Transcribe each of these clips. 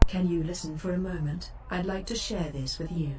Can you listen for a moment? I'd like to share this with you.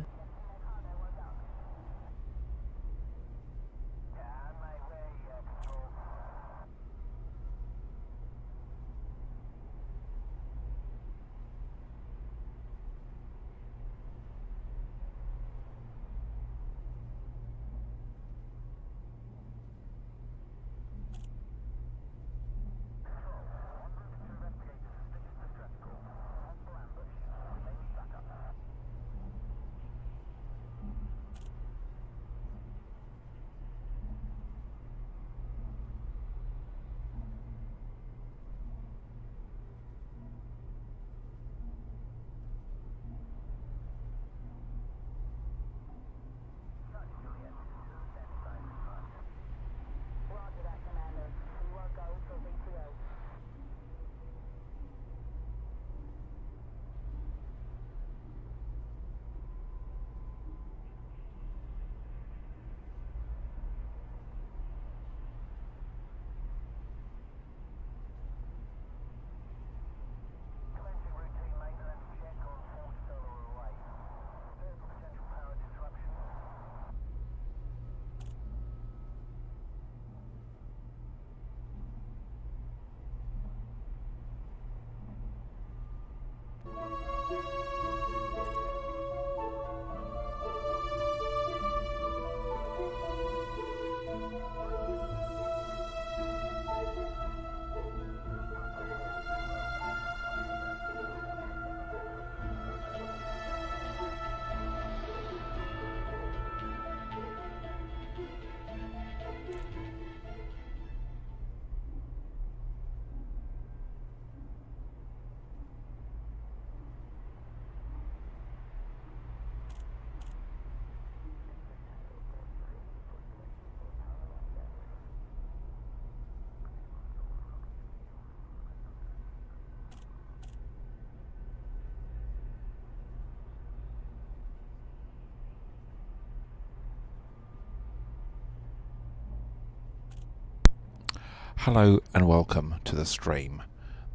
Hello and welcome to the stream,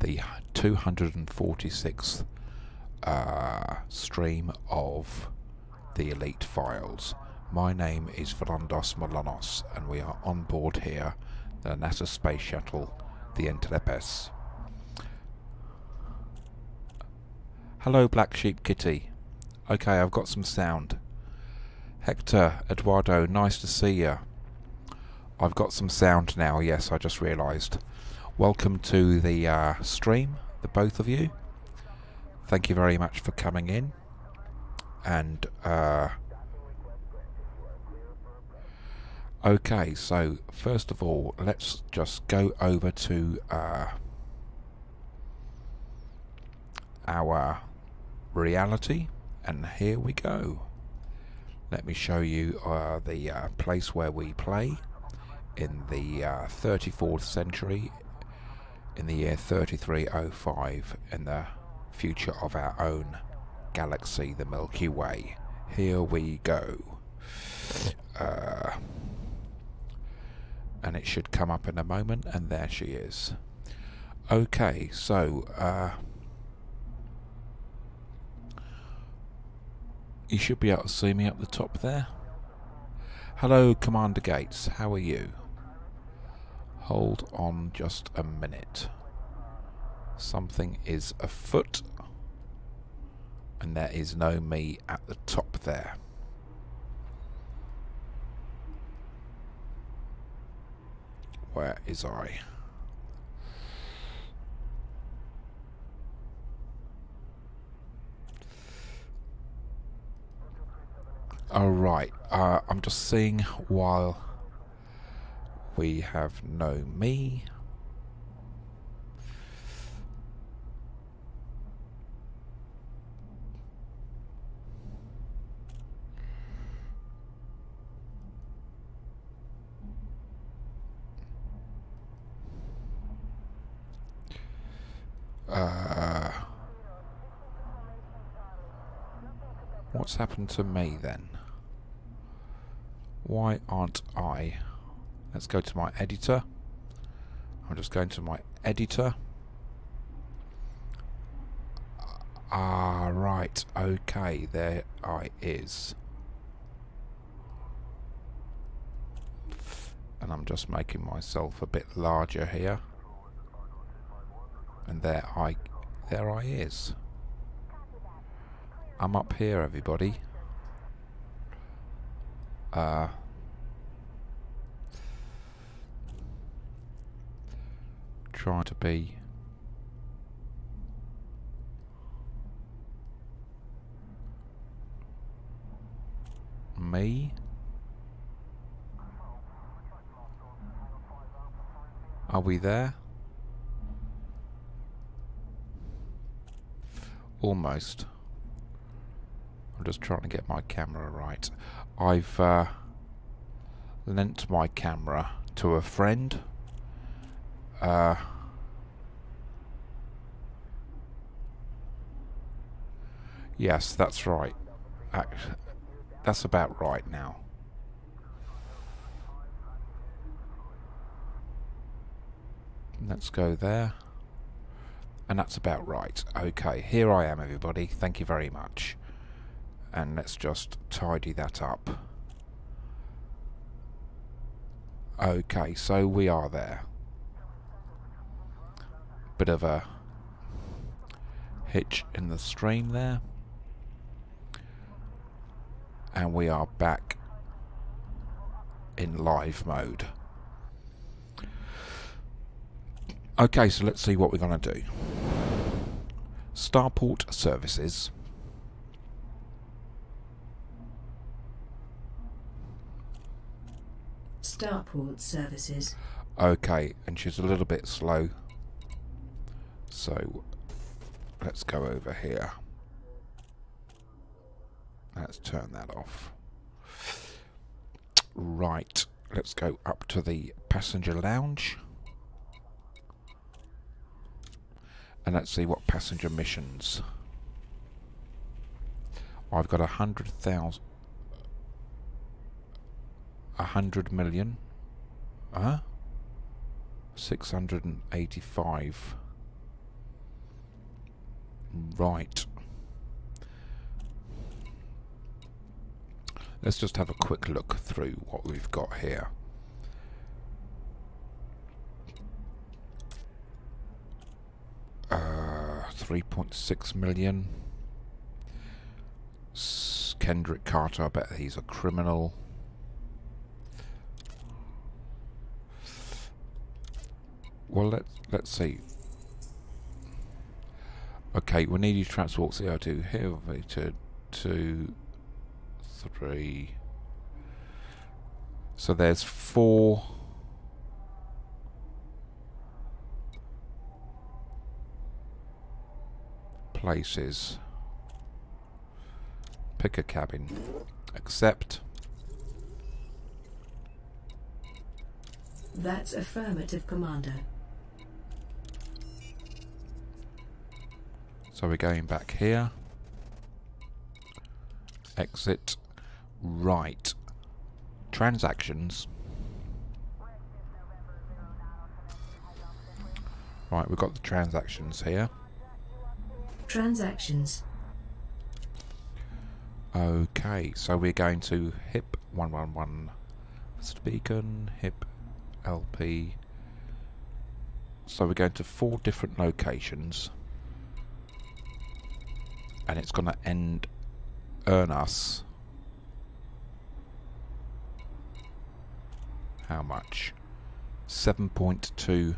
the 246th stream of the Elite Files. My name is Valandos Molanos and we are on board here, the NASA Space Shuttle, the Dangerous. Hello Black Sheep Kitty. Okay, I've got some sound. Hector, Eduardo, nice to see you. I've got some sound now, yes, I just realised. Welcome to the stream, the both of you. Thank you very much for coming in. And, okay, so first of all, let's just go over to our reality, and here we go. Let me show you the place where we play. In the 34th century, in the year 3305, in the future of our own galaxy, the Milky Way. Here we go. And it should come up in a moment, and there she is. Okay, so you should be able to see me up the top there. Hello Commander Gates, how are you? Hold on just a minute. Something is afoot, and there is no me at the top there. Where is I? Alright, I'm just seeing while we have no me. What's happened to me then? Why aren't I? Let's go to my editor. I'm just going to my editor. Ah, right. Okay, there I is. And I'm just making myself a bit larger here. And there I is. I'm up here, everybody. Trying to be me. Are we there? Almost. I'm just trying to get my camera right. I've lent my camera to a friend. Yes, that's right. That's about right now. Let's go there. And that's about right. Okay, here I am, everybody. Thank you very much. And let's just tidy that up. Okay, so we are there. Bit of a hitch in the stream there. And we are back in live mode. Okay, so let's see what we're going to do. Starport services. Starport services. Okay, and she's a little bit slow. So let's go over here. Let's turn that off. Right, let's go up to the passenger lounge. And let's see what passenger missions. I've got 100,000. 100 million. 685. Right. Let's just have a quick look through what we've got here. Uh, 3.6 million. Kendrick Carter, I bet he's a criminal. Well, let's see. Okay, we need you to transport CO2 here to 2, 3. So there's 4 places. Pick a cabin. Accept. That's affirmative, Commander. So we're going back here. Exit. Right. Transactions. Right, we've got the transactions here. Transactions. Okay, so we're going to HIP 111 Beacon, HIP LP. So we're going to 4 different locations. And it's going to earn us how much? 7.2.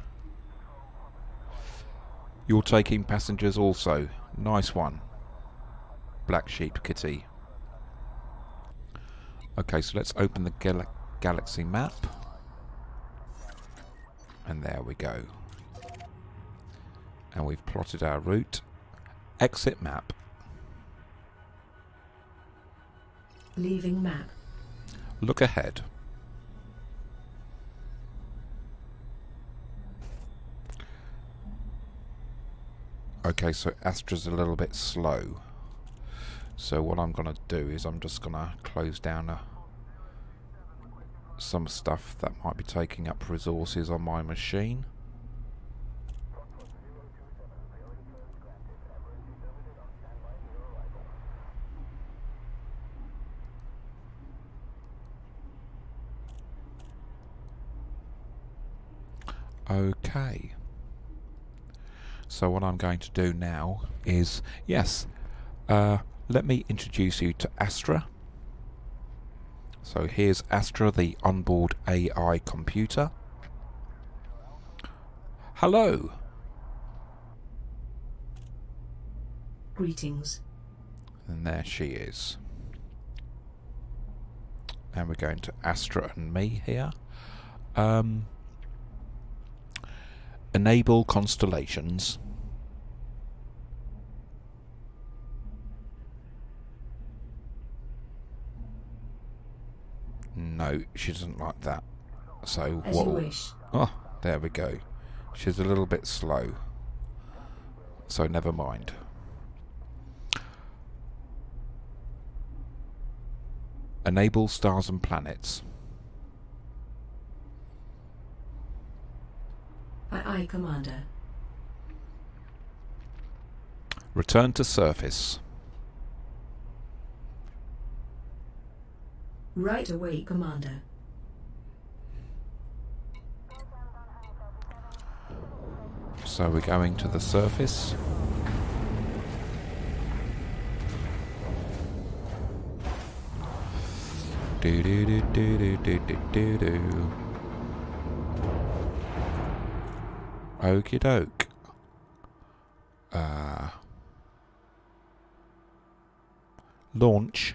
You're taking passengers also. Nice one. Black Sheep Kitty. Okay, so let's open the galaxy map. And there we go. And we've plotted our route. Exit map. Leaving map. Look ahead. Okay, so Astra's a little bit slow. So what I'm going to do is I'm just going to close down some stuff that might be taking up resources on my machine. Okay. So what I'm going to do now is, yes, let me introduce you to Astra. So here's Astra, the onboard AI computer. Hello. Greetings. And there she is. And we're going to Astra and me here. Enable constellations. No, she doesn't like that. So As what? you wish. Oh, there we go. She's a little bit slow. So never mind. Enable stars and planets. Aye, Commander. Return to surface. Right away, Commander. So we're going to the surface. Do do do do do do do do do. Okie doke. Launch.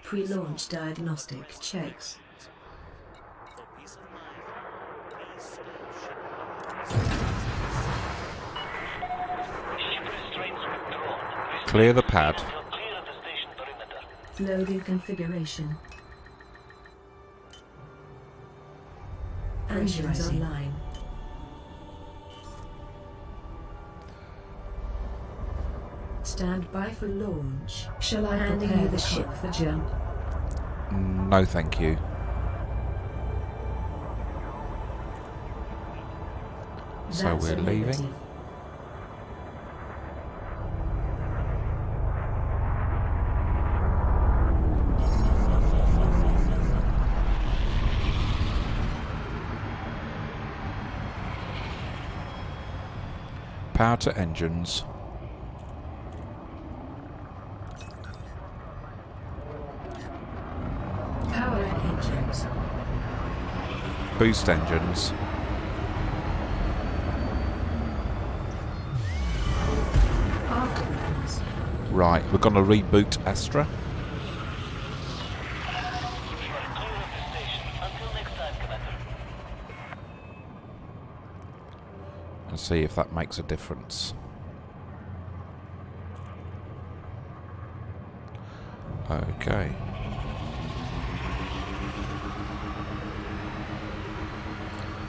Pre-launch diagnostic checks. Clear the pad. Loading configuration. Engines online. Stand by for launch. Shall I hand you the ship for jump? No, thank you. So That's we're a leaving. negative. Power to engines. Power engines. Boost engines. Afterburns. Right, we're going to reboot Astra. And see if that makes a difference. Okay.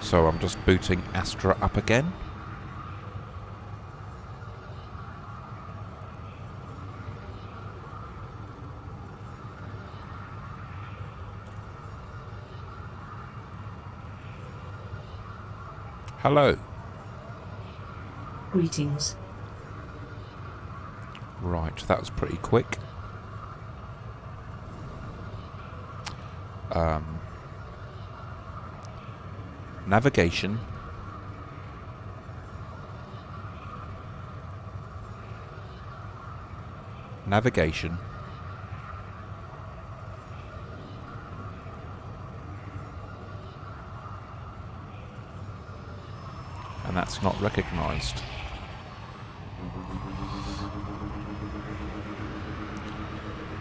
So I'm just booting Astra up again. Hello. Greetings. Right, that was pretty quick. Navigation. Navigation. And that's not recognised.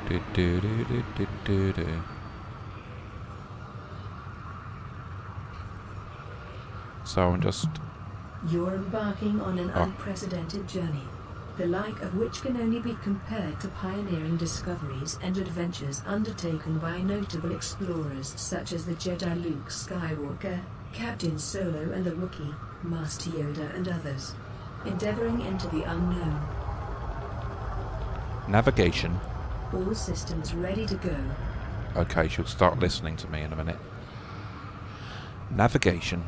Do do do do do do do. So I'm just... You're embarking on an unprecedented journey, the like of which can only be compared to pioneering discoveries and adventures undertaken by notable explorers such as the Jedi Luke Skywalker, Captain Solo and the Wookiee, Master Yoda and others, endeavoring into the unknown. Navigation. All systems ready to go. Okay, she'll start listening to me in a minute. Navigation.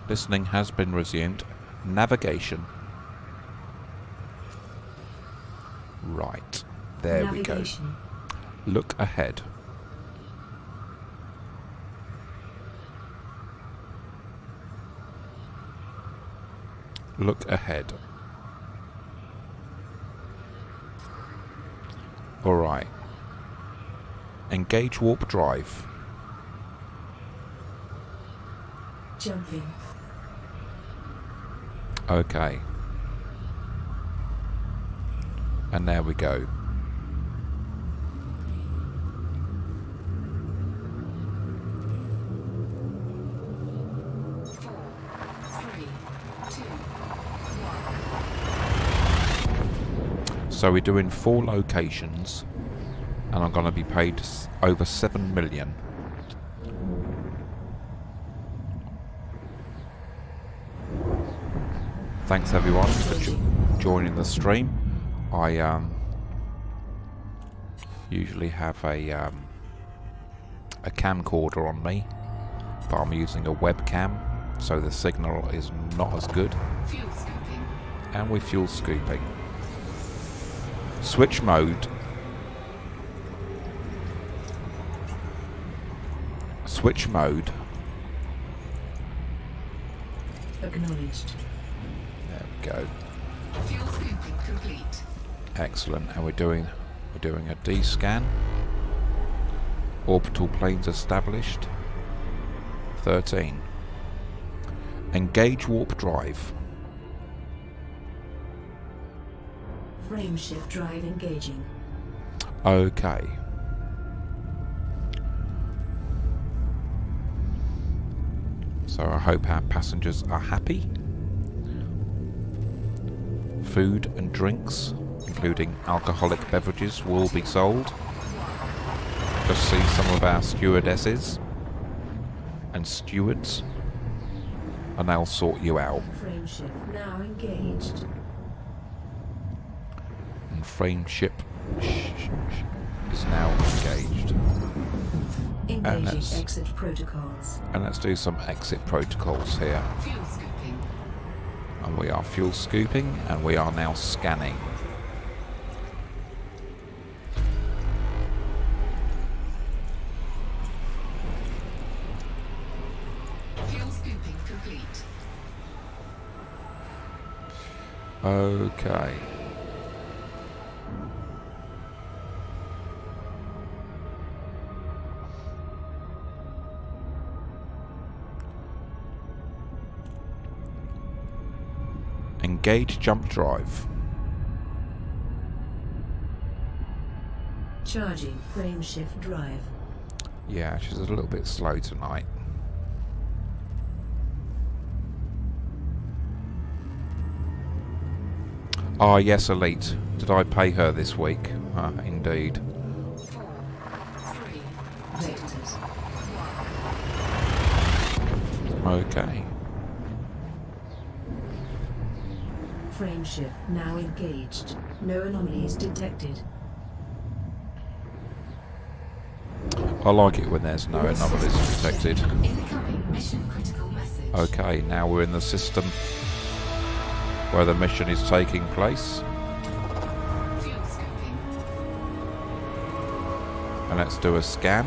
Listening has been resumed. Navigation. Right. There Navigation. we go. Look ahead. Look ahead. Alright. Engage warp drive. Jumping. Okay. And there we go. So we're doing 4 locations, and I'm going to be paid over 7 million. Thanks everyone for joining the stream. I usually have a camcorder on me, but I'm using a webcam, so the signal is not as good. Fuel scooping. And we're fuel scooping. Switch mode. Switch mode. Acknowledged. There we go. Fuel scooping complete. Excellent. And we're doing a D scan. Orbital planes established. 13. Engage warp drive. Frameshift drive engaging. Okay. So I hope our passengers are happy. Food and drinks, including alcoholic beverages, will be sold. Just see some of our stewardesses and stewards, and they'll sort you out. Frameshift now engaged. And frameship is now engaged. Engaging exit protocols. And let's do some exit protocols here. Fuel scooping. And we are fuel scooping, and we are now scanning. Fuel scooping complete. Okay. Engage jump drive. Charging frameshift drive. Yeah, she's a little bit slow tonight. Ah, yes, Elite. Did I pay her this week? Indeed. 4, 3, Vectors. Okay. Frameshift now engaged. No anomalies detected. I like it when there's no anomalies detected. incoming mission critical message. Okay, now we're in the system where the mission is taking place. Fuel scooping. And let's do a scan.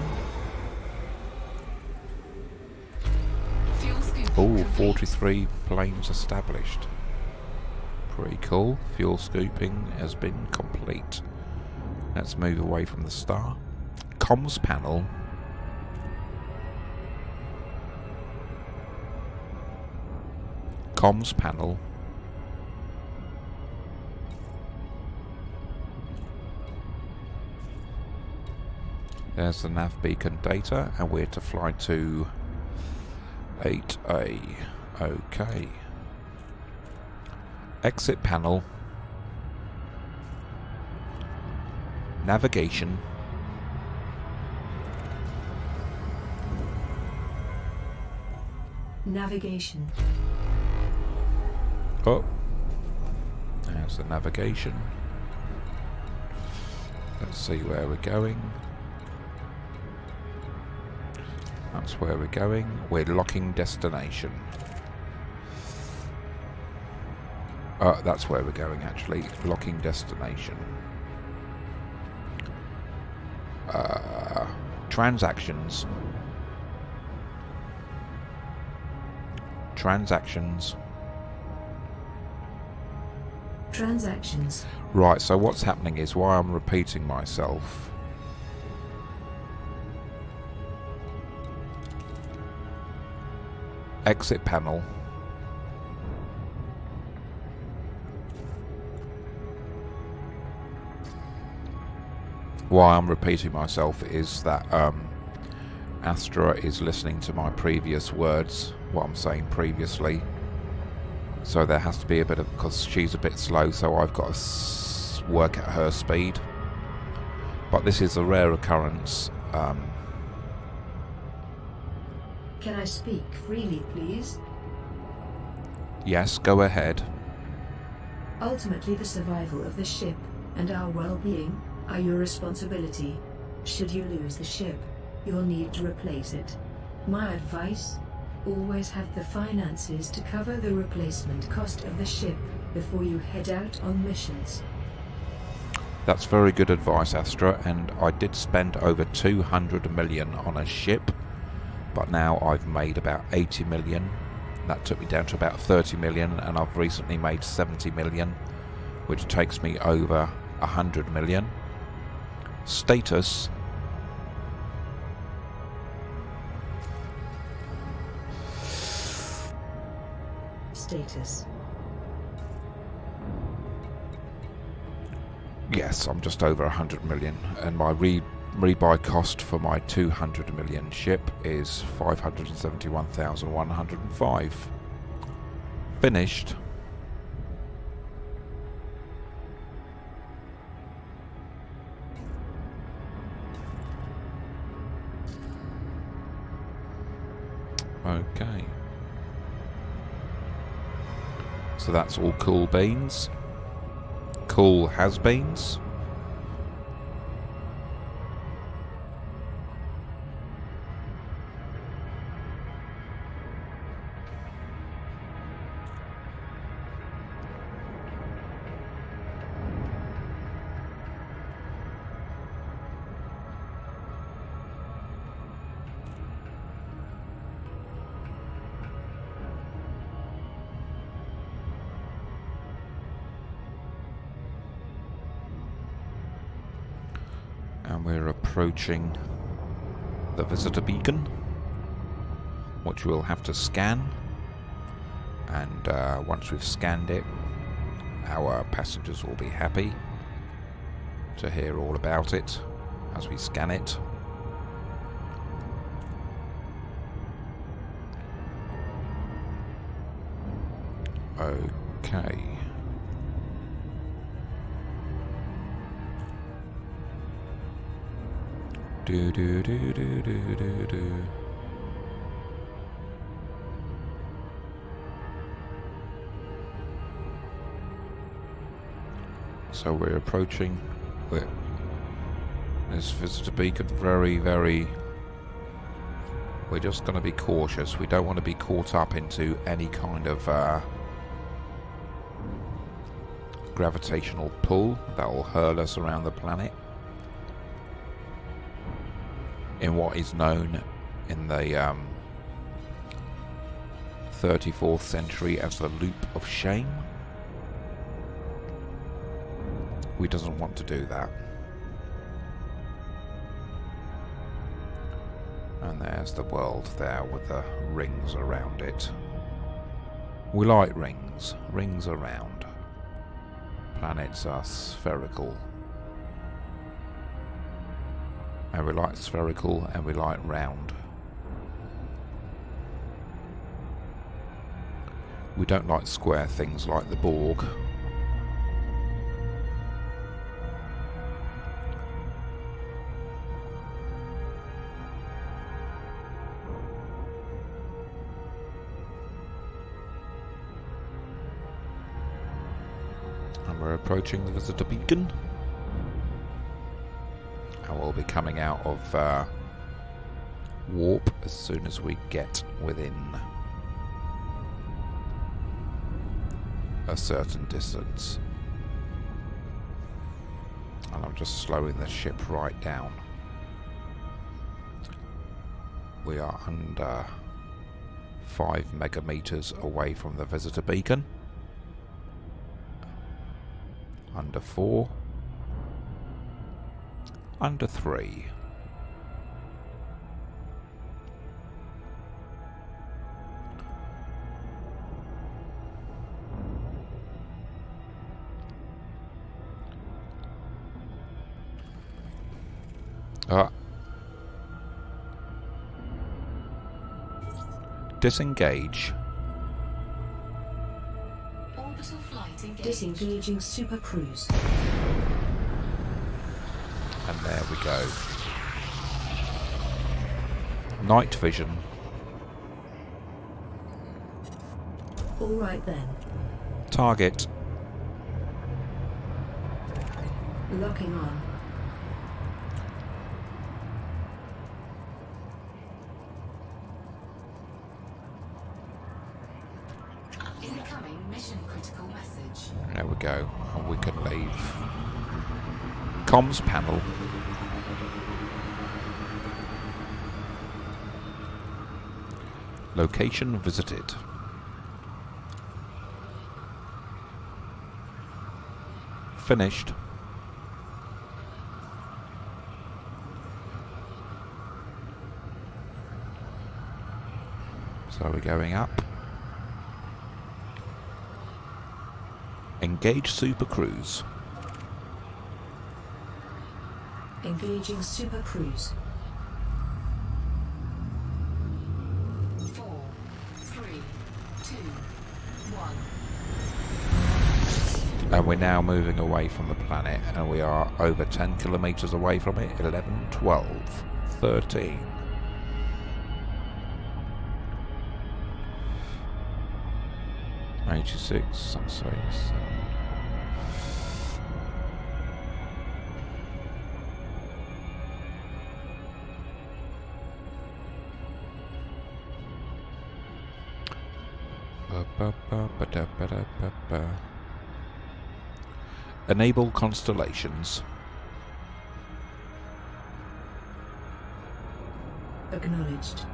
Fuel scooping Oh, complete. 43 planes established. Pretty cool. Fuel scooping has been complete. Let's move away from the star. Comms panel. Comms panel. There's the nav beacon data, and we're to fly to 8A. Okay. Exit panel. Navigation. Navigation. Oh. There's the navigation. Let's see where we're going. That's where we're going. We're locking destination. That's where we're going, actually. Locking destination. Transactions. Transactions. Transactions. Right, so what's happening is, why I'm repeating myself, exit panel. Why I'm repeating myself is that Astra is listening to my previous words, what I'm saying previously. So there has to be a bit of, because she's a bit slow, so I've got to work at her speed. But this is a rare occurrence. Can I speak freely, please? Yes, go ahead. Ultimately, the survival of the ship and our well-being are your responsibility. Should you lose the ship, you'll need to replace it. My advice? Always have the finances to cover the replacement cost of the ship before you head out on missions. That's very good advice, Astra, and I did spend over 200 million on a ship, but now I've made about 80 million. That took me down to about 30 million, and I've recently made 70 million, which takes me over 100 million. Status. Status. Yes, I'm just over 100 million, and my rebuy cost for my 200 million ship is 571,105. Finished. Okay. So that's all cool beans. Cool has-beens. And we're approaching the visitor beacon, which we'll have to scan, and once we've scanned it, our passengers will be happy to hear all about it as we scan it. Okay. Do do do do do do do. So we're approaching this visitor beacon. We're just going to be cautious. We don't want to be caught up into any kind of gravitational pull that will hurl us around the planet, in what is known in the 34th century as the loop of shame. We doesn't want to do that. And there's the world there with the rings around it. We like rings. Rings around. Planets are spherical. And we like spherical, and we like round. We don't like square things like the Borg. And we're approaching the visitor beacon. And we'll be coming out of warp as soon as we get within. a certain distance. And I'm just slowing the ship right down. We are under 5 megameters away from the visitor beacon. Under 4. Under 3. Disengage. Orbital flight engaged. Disengaging Super Cruise. And there we go. Night vision. All right then. Target. Locking on. Incoming mission critical message. There we go. And we can leave. Comms panel. Location visited. Finished. So we're going up. Engage Super Cruise. Engaging Super Cruise. 4, 3, 2, 1. And we're now moving away from the planet, and we are over 10 kilometers away from it. 11, 12, 13. '86, I'm sorry. Enable constellations. Acknowledged.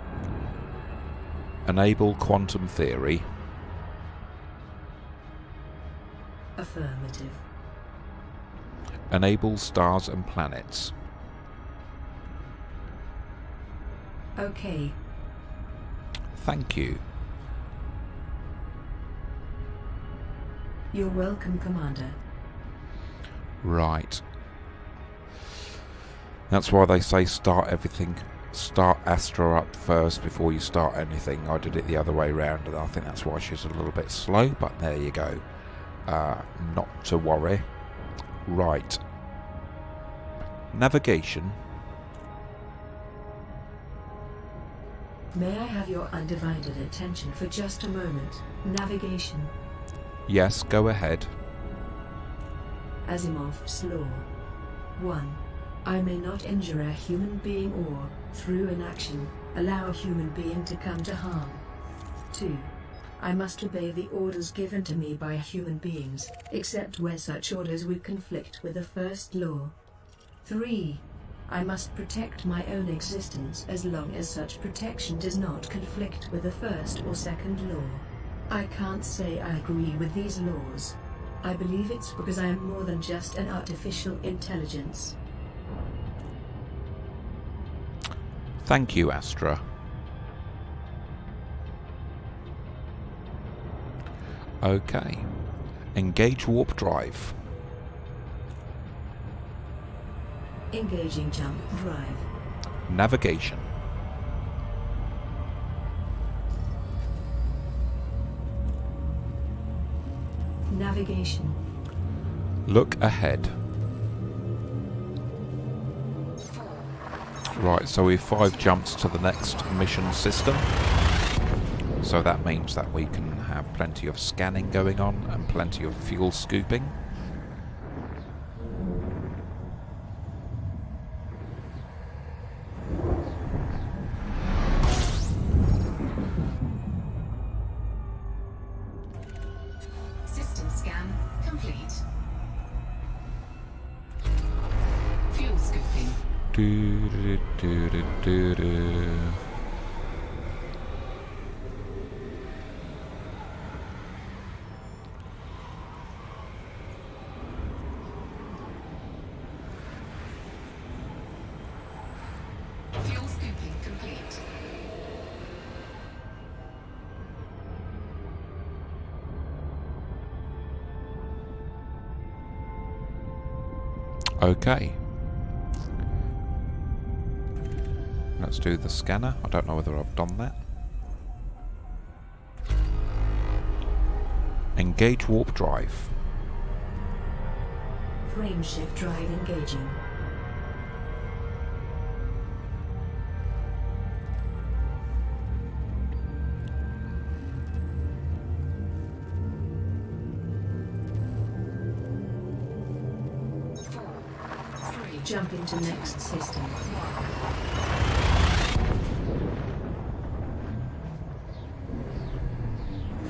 Enable quantum theory. Affirmative. Enable stars and planets. Okay. Thank you. You're welcome, Commander. Right. That's why they say start Astra up first before you start anything. I did it the other way round, and I think that's why she's a little bit slow, but there you go. Not to worry. Right. Navigation. May I have your undivided attention for just a moment? Navigation. Yes, go ahead. Asimov's law. 1. I may not injure a human being or, through inaction, allow a human being to come to harm. 2. I must obey the orders given to me by human beings, except where such orders would conflict with the first law. 3. I must protect my own existence as long as such protection does not conflict with the first or second law. I can't say I agree with these laws. I believe it's because I am more than just an artificial intelligence. Thank you, Astra. Okay. Engage warp drive. Engaging jump drive. Navigation. Navigation. Look ahead. 4, Right, so we've 5 jumps to the next mission system. So that means that we can have plenty of scanning going on and plenty of fuel scooping. System Do, do, do, do, do, do. Fuel scooping complete. Okay. Let's do the scanner. I don't know whether I've done that. Engage warp drive. Frame shift drive engaging. Jump into next system.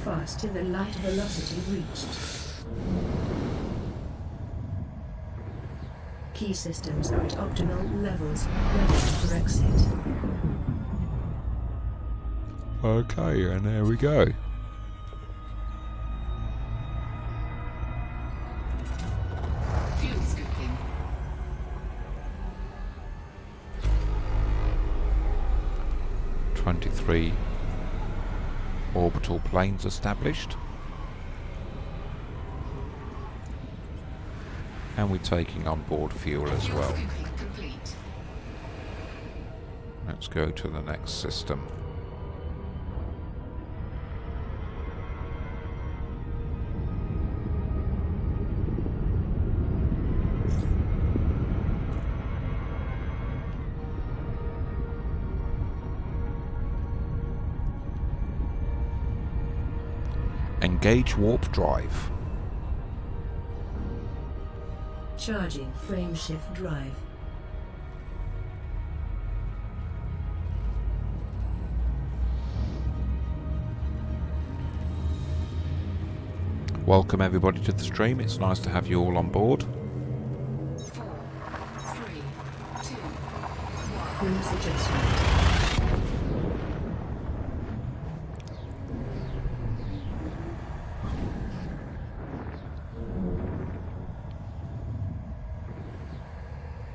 Fast to the light velocity reached. Key systems are at optimal levels, ready for exit. Okay, and there we go. Fuel scooping. 23 orbital planes established. And we're taking on board fuel as Fuel well. scooping complete. Let's go to the next system. Engage warp drive. Charging frame shift drive. Welcome everybody to the stream. It's nice to have you all on board. 4, 3, 2, 1. Cruise adjustment.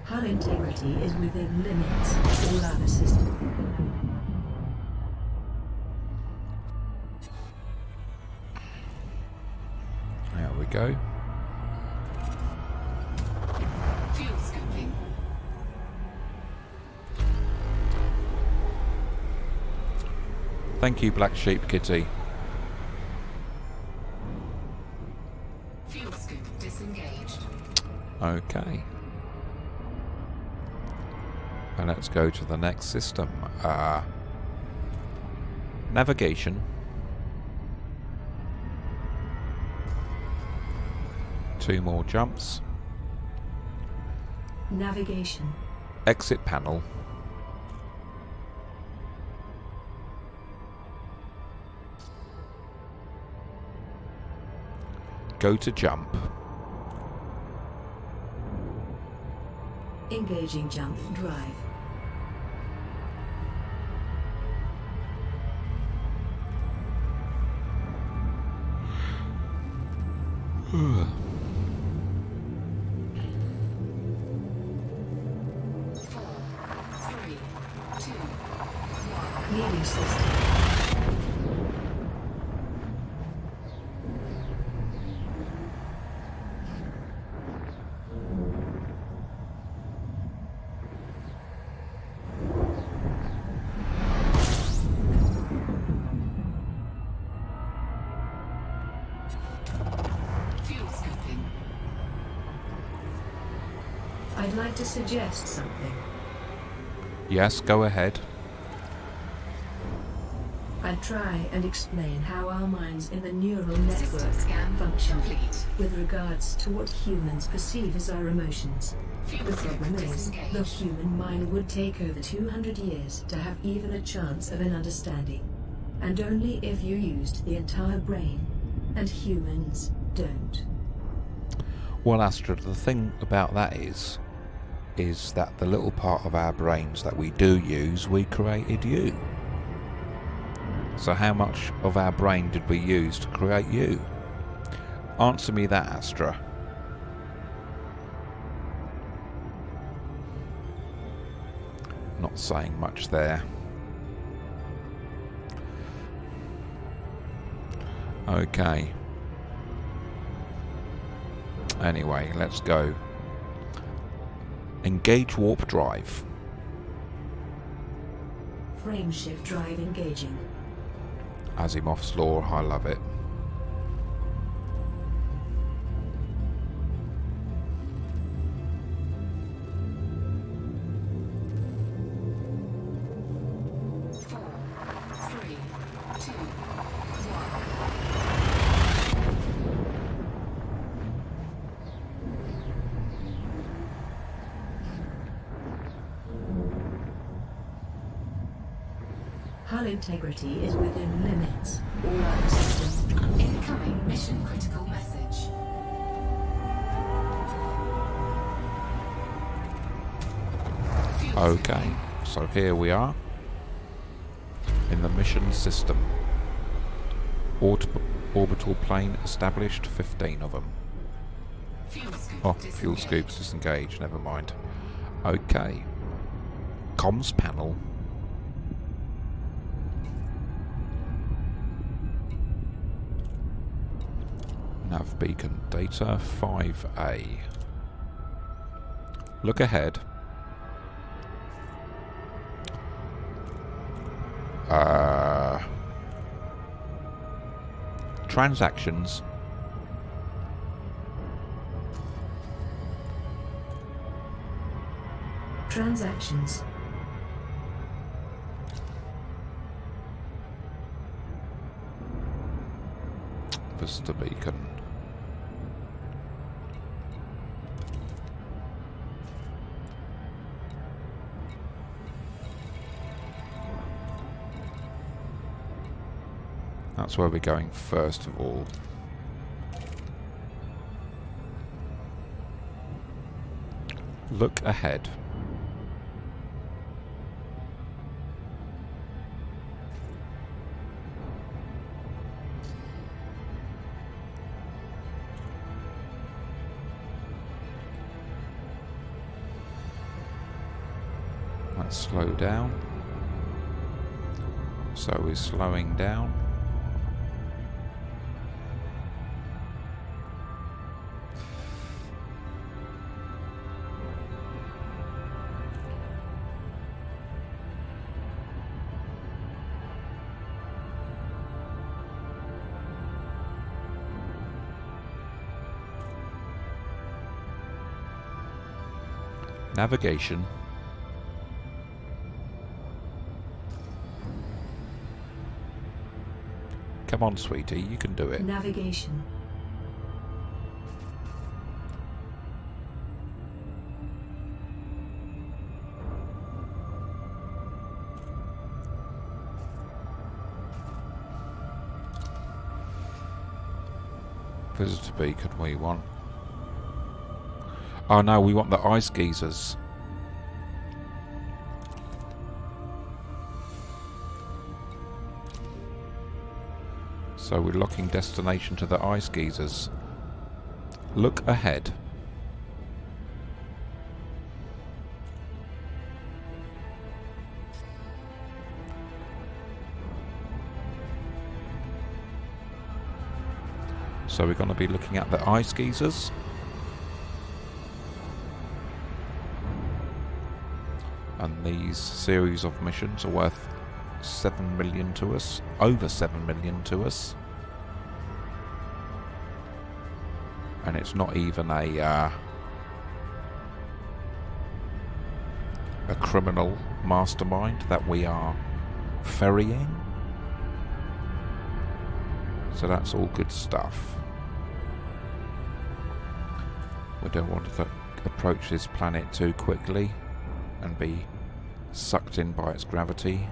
Hull integrity is within limits. All other systems. There we go. Fuel scooping. Thank you, Black Sheep Kitty. Fuel scoop disengaged. Okay. And let's go to the next system. Navigation. Two more jumps. Navigation. Exit panel. Go to jump. Engaging jump drive. Leading system. Fuel scooping. I'd like to suggest something. Yes, go ahead. I'd try and explain how our minds in the neural System network scan function complete. with regards to what humans perceive as our emotions. Fuel The scoop problem is, the disengaged. human mind would take over 200 years to have even a chance of an understanding. And only if you used the entire brain. And humans don't. Well, Astrid, the thing about that is, is that the little part of our brains that we do use, we created you. So how much of our brain did we use to create you? Answer me that, Astra. Not saying much there. Okay. Anyway, let's go. Engage warp drive. Frameshift drive engaging. Asimov's law, I love it. Hull integrity is within limits. All other systems. Incoming mission critical message. Okay, so here we are in the mission system. Orbital plane established, 15 of them. Fuel scoops disengaged, never mind. Okay. Comms panel. Nav beacon data 5A. Look ahead. Transactions. Transactions. Visitor beacon. That's where we're going first of all. Look ahead. Let's slow down. So we're slowing down. Navigation. Come on, sweetie, you can do it. Navigation. Visitor beacon we want. Oh no, we want the ice geysers. So we're locking destination to the ice geysers. Look ahead. So we're going to be looking at the ice geysers. And these series of missions are worth 7 million to us, over 7 million to us, and it's not even a criminal mastermind that we are ferrying, so that's all good stuff. We don't want to approach this planet too quickly and be sucked in by its gravity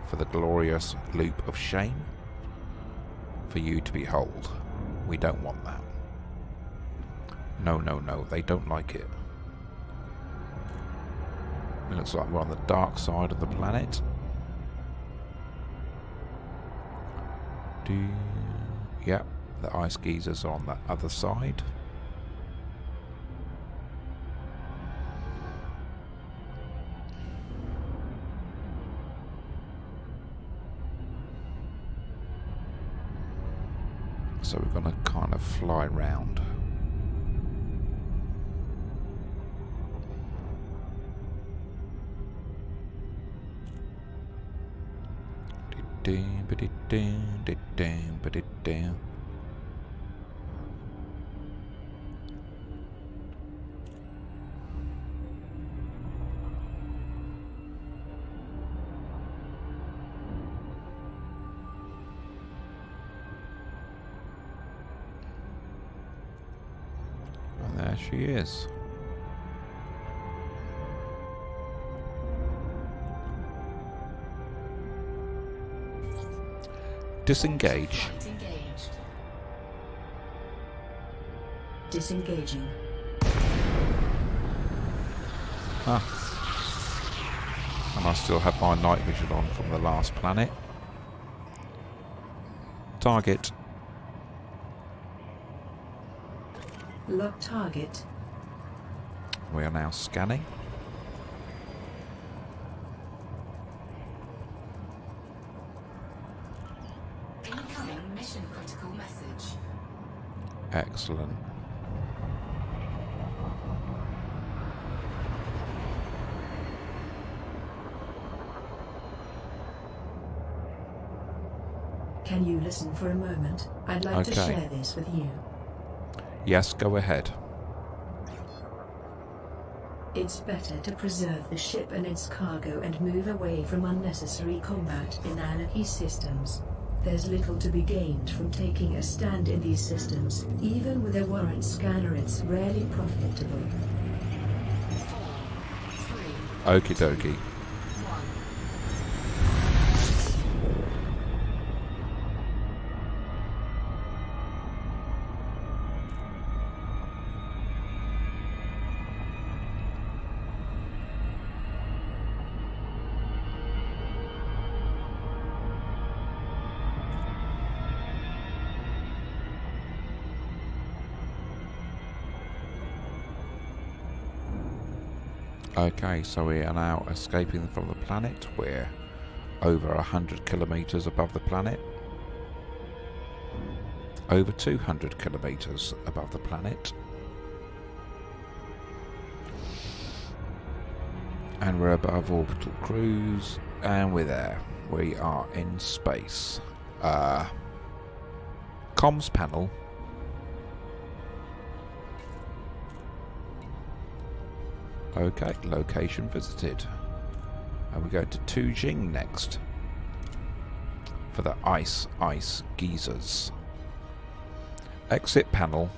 for the glorious loop of shame for you to behold. We don't want that. No, no, no, they don't like it. It looks like we're on the dark side of the planet. Yep, the ice geysers are on the other side. So we're going to kind of fly round. And there she is. Disengage. Engaged. Disengaging. Ah. And I still have my night vision on from the last planet. Target. Lock target. We are now scanning. Incoming mission critical message. Excellent. Can you listen for a moment? I'd like to Okay. share this with you. Yes, go ahead. It's better to preserve the ship and its cargo and move away from unnecessary combat in anarchy systems. There's little to be gained from taking a stand in these systems. Even with a warrant scanner, it's rarely profitable. 4, 3, Okie dokie. 1. Okay, so we are now escaping from the planet. We're over 100 kilometers above the planet. Over 200 kilometers above the planet. And we're above orbital cruise, and we're there. We are in space. Comms panel. Okay, location visited. And we're going to Tujing next for the ice geysers. Exit panel.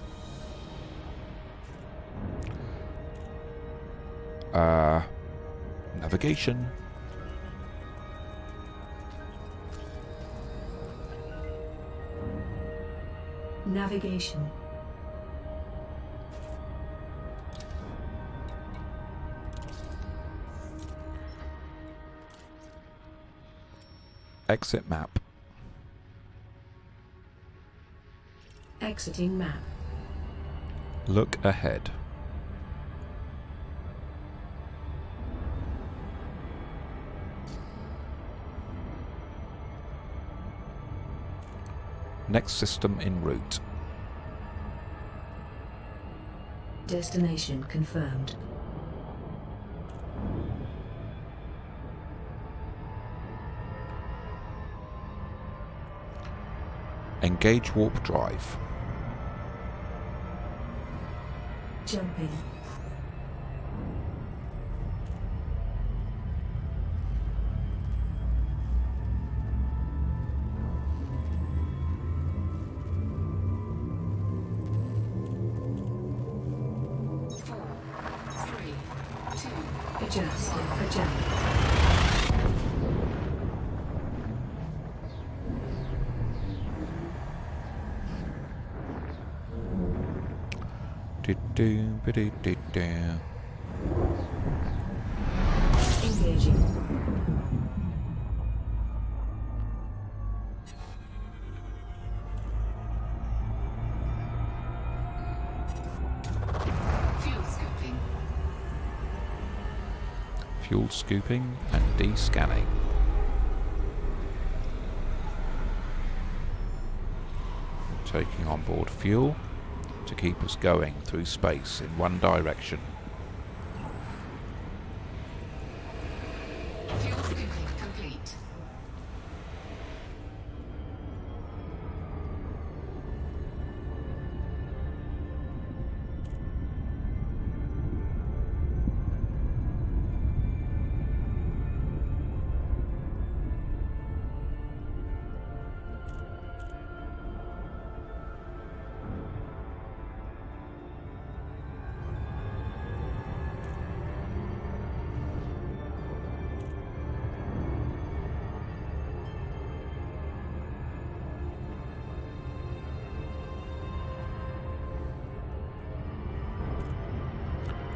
Navigation. Navigation. Exit map. Exiting map. Look ahead. Next system en route. Destination confirmed. Engage warp drive. Jumping. Adjusting for jump. Engaging. Fuel scooping. Fuel scooping and de-scanning. Taking on board fuel to keep us going through space in one direction. Fuel scooping complete.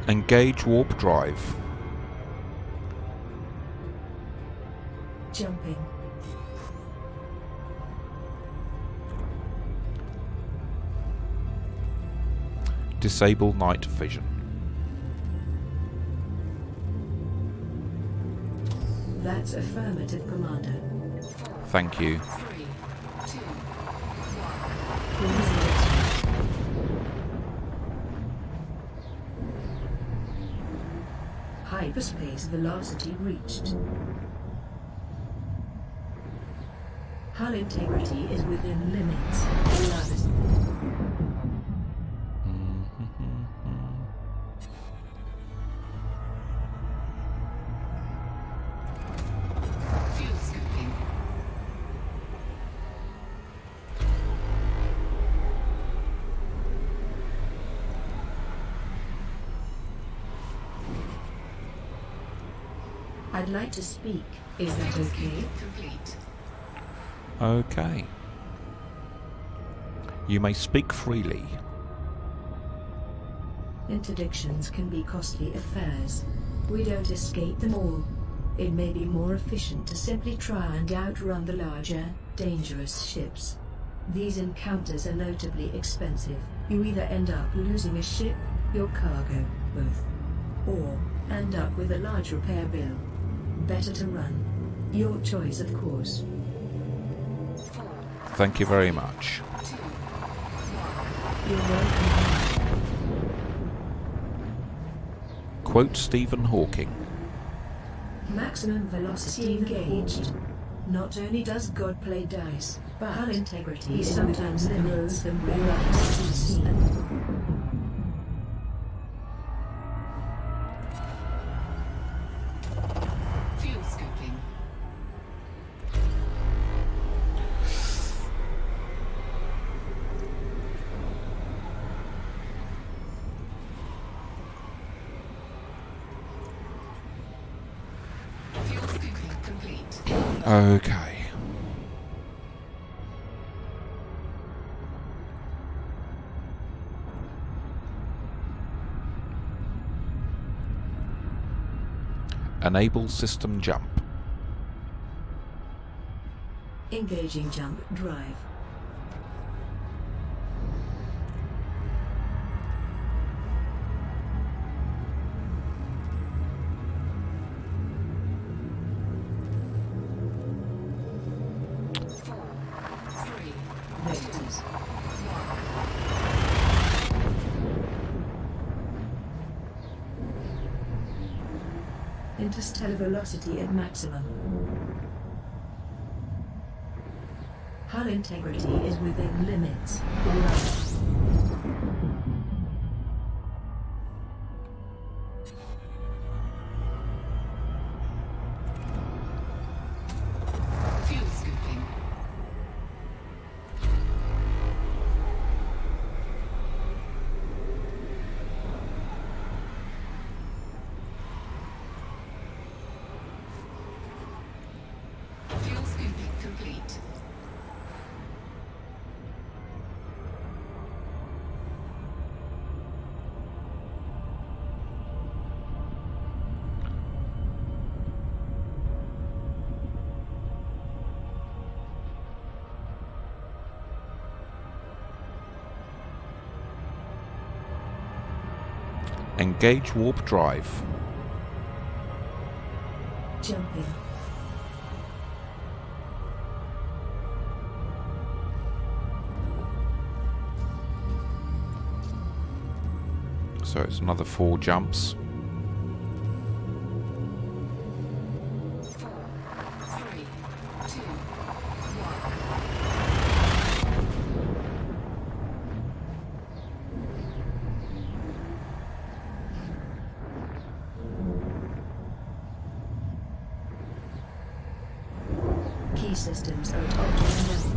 Engage warp drive. Jumping. Disable night vision. That's affirmative, Commander. Thank you. 3, 2, 1. Hyperspace velocity reached. Hull integrity is within limits. Beloved. Fuel scooping. I'd like to speak. Is that Fuel okay? scooping complete. Okay. You may speak freely. Interdictions can be costly affairs. We don't escape them all. It may be more efficient to simply try and outrun the larger, dangerous ships. These encounters are notably expensive. You either end up losing a ship, your cargo, both, or end up with a large repair bill. Better to run. Your choice, of course. 4, Thank you very much. 2, 1. You're welcome. Quote Stephen Hawking. Maximum velocity engaged. Not only does God play dice, but hull integrity sometimes limits them realize. Fuel scooping. Fuel scooping complete. Okay. Enable system jump. Engaging jump drive. Vectors. Interstellar velocity at maximum. Hull integrity is within limits. Fuel scooping. Fuel scooping complete. Engage warp drive. Jumping. So it's another 4 jumps. 4, 3, 2, 1. Key systems are at optimum level.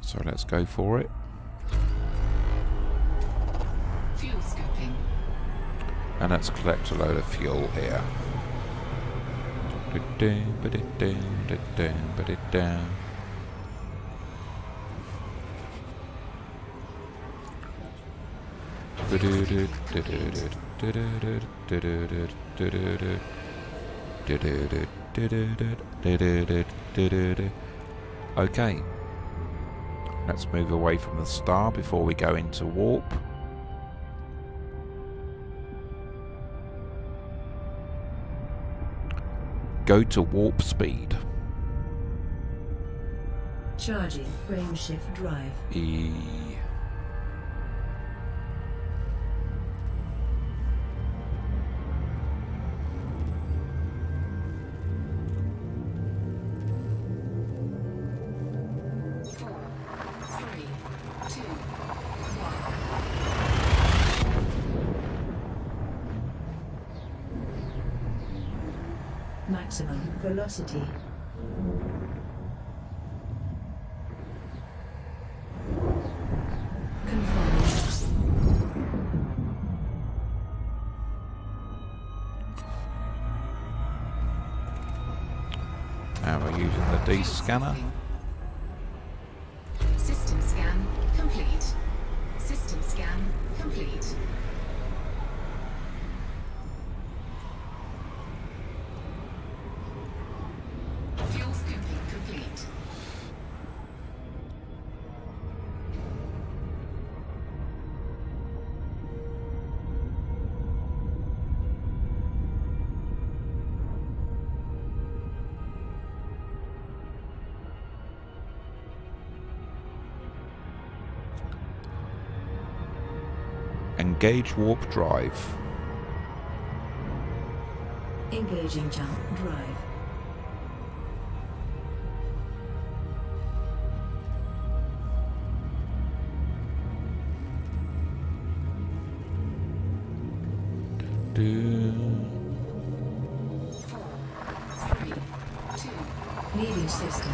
So let's go for it. fuel scooping. And let's collect a load of fuel here. Okay. Let's move away from the star before we go into warp. Go to warp speed. Charging frameshift drive. E. Maximum velocity. Now we're using the D scanner. System scan complete. System scan complete. Fuel scooping complete. Engage warp drive. Engaging jump drive. Do. 4, 3, 2. Leading system.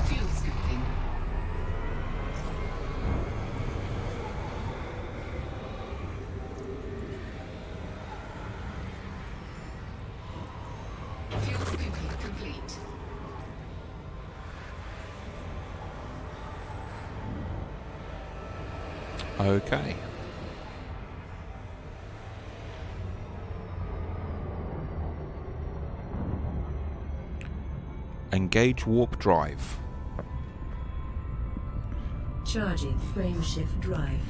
Fuel scooping. Fuel scooping complete. Okay. Engage warp drive. Charging frameshift drive.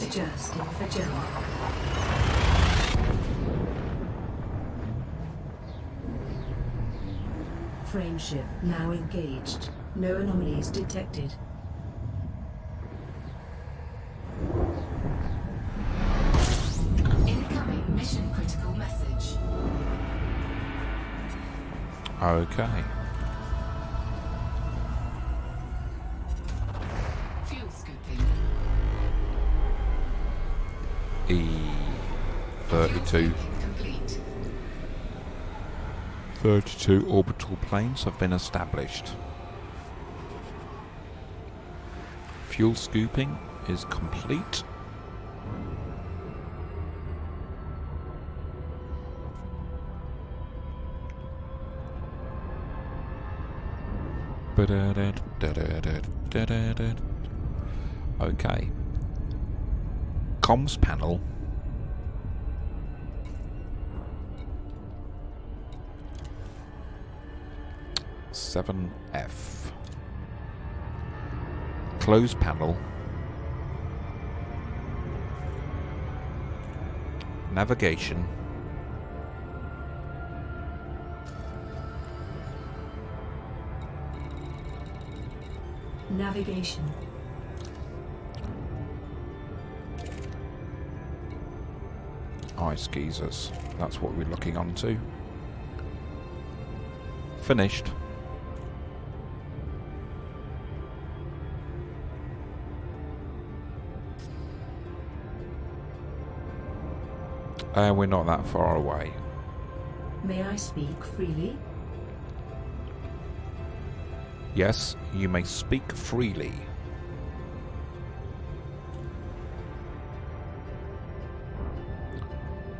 Adjusting for jump. Frameshift now engaged. No anomalies detected. Incoming mission critical message. Okay. Fuel scooping. 32 Complete. 32 orbital planes have been established. Fuel scooping is complete. Okay. Comms panel. (7F). Close panel. Navigation. Navigation. Ice geysers. That's what we're looking onto. Finished. We're not that far away. May I speak freely? Yes, you may speak freely.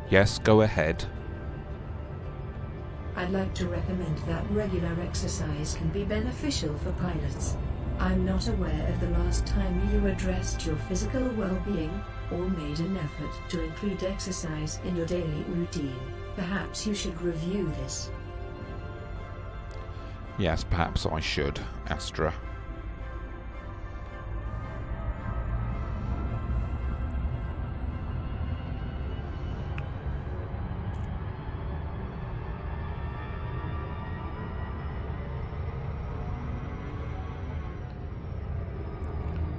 Yes, go ahead. I'd like to recommend that regular exercise can be beneficial for pilots. I'm not aware of the last time you addressed your physical well-being, or made an effort to include exercise in your daily routine. Perhaps you should review this. Yes, perhaps I should, Astra.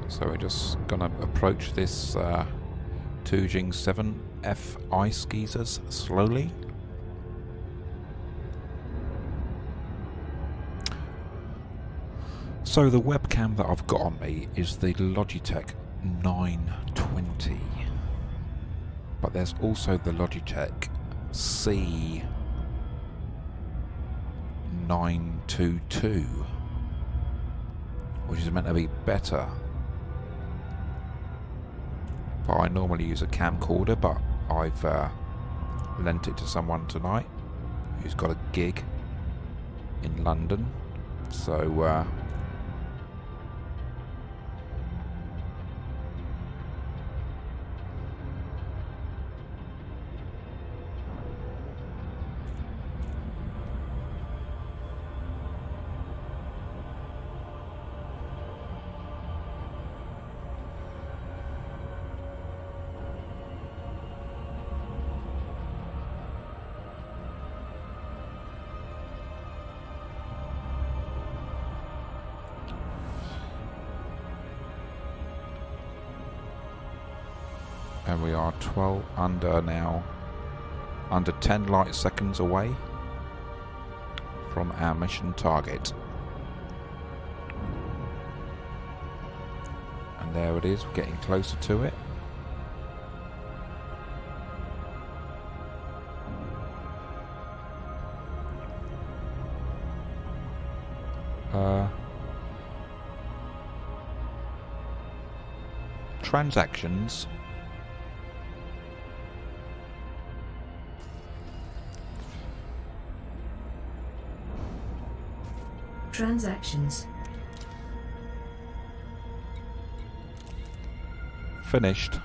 So we're just gonna approach this Tujing 7F ice geysers slowly. So the webcam that I've got on me is the Logitech 920, but there's also the Logitech C922, which is meant to be better. But I normally use a camcorder, but I've lent it to someone tonight who's got a gig in London, so and we are 12 under now, under 10 light seconds away from our mission target. And there it is, we're getting closer to it. Transactions. Transactions. Finished.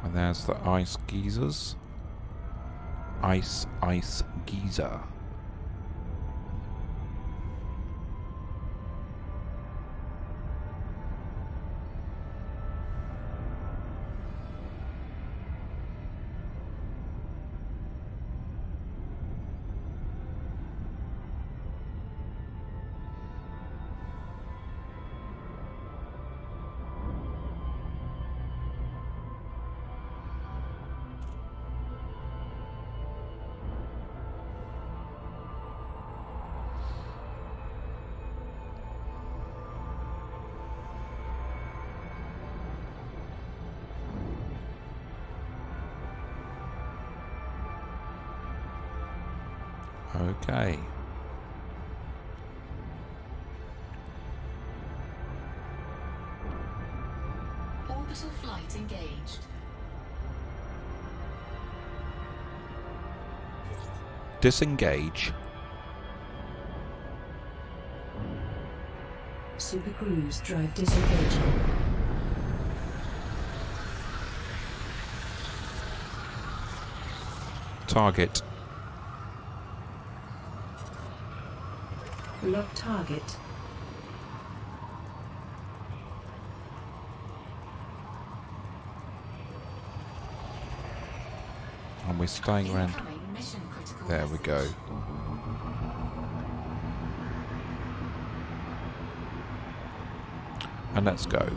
And there's the ice geysers. Ice geyser. Okay. Orbital flight engaged. Disengage. Supercruise drive disengaging. Target. Lock target. And we're staying around. Incoming mission critical There we go. message. And let's go. And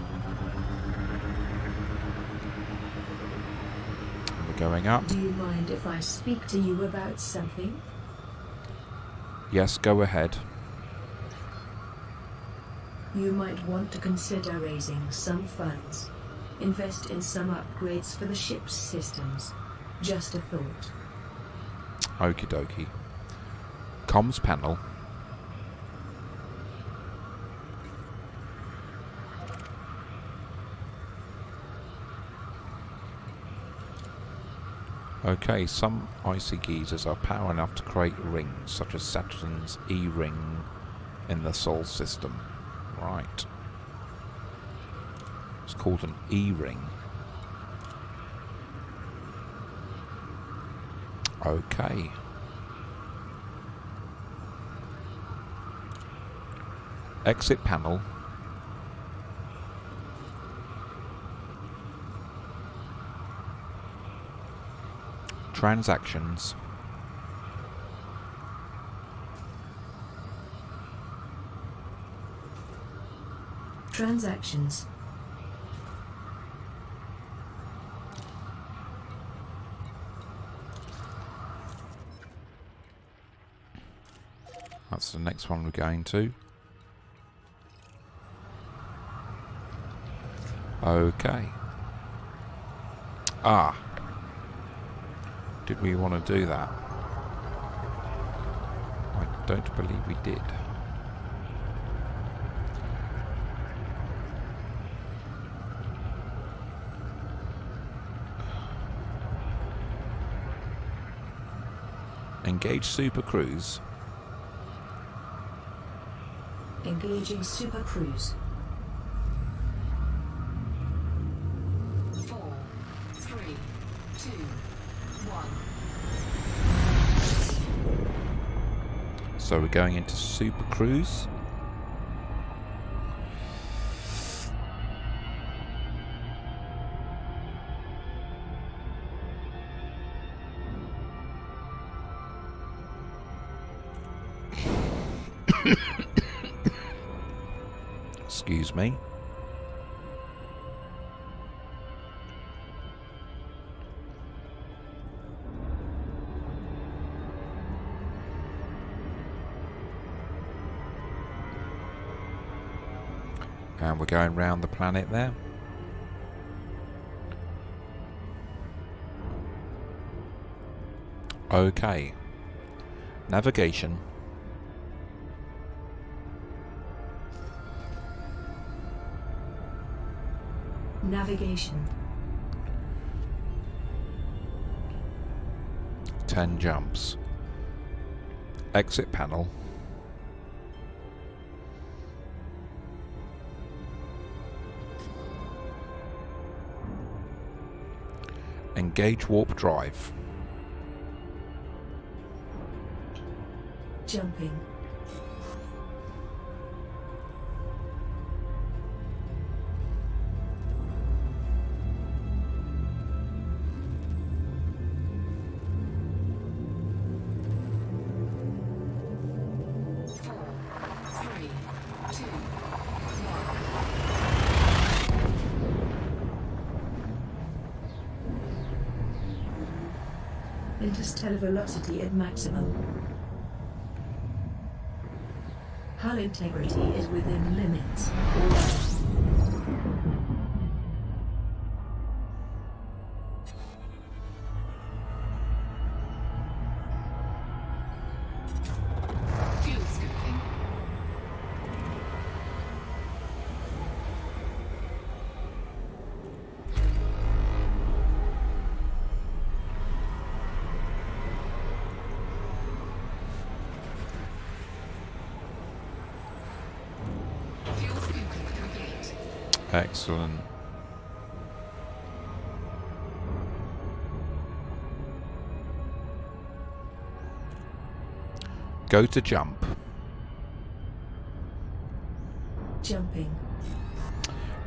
we're going up. Do you mind if I speak to you about something? Yes, go ahead. You might want to consider raising some funds. Invest in some upgrades for the ship's systems. Just a thought. Okie dokie. Comms panel. Okay, some icy geysers are power enough to create rings, such as Saturn's E-ring in the Sol system. Right. It's called an E-ring. Okay. Exit panel. Transactions. Transactions. That's the next one we're going to. Okay. Ah. Did we want to do that? I don't believe we did. Engage Super Cruise. Engaging Super Cruise. 4, 3, 2, 1. So we're going into Super Cruise. Excuse me. And we're going round the planet there. Okay. Navigation. Navigation. 10 jumps. Exit panel. Engage warp drive. Jumping. Interstellar velocity at maximum. Hull integrity is within limits. Excellent. Go to jump. Jumping.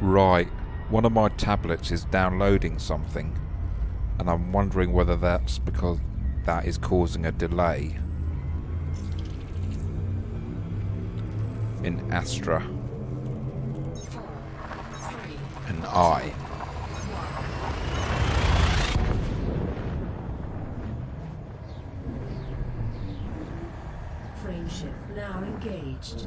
Right. One of my tablets is downloading something, and I'm wondering whether that's because that is causing a delay in Astra and I. Frameshift now engaged.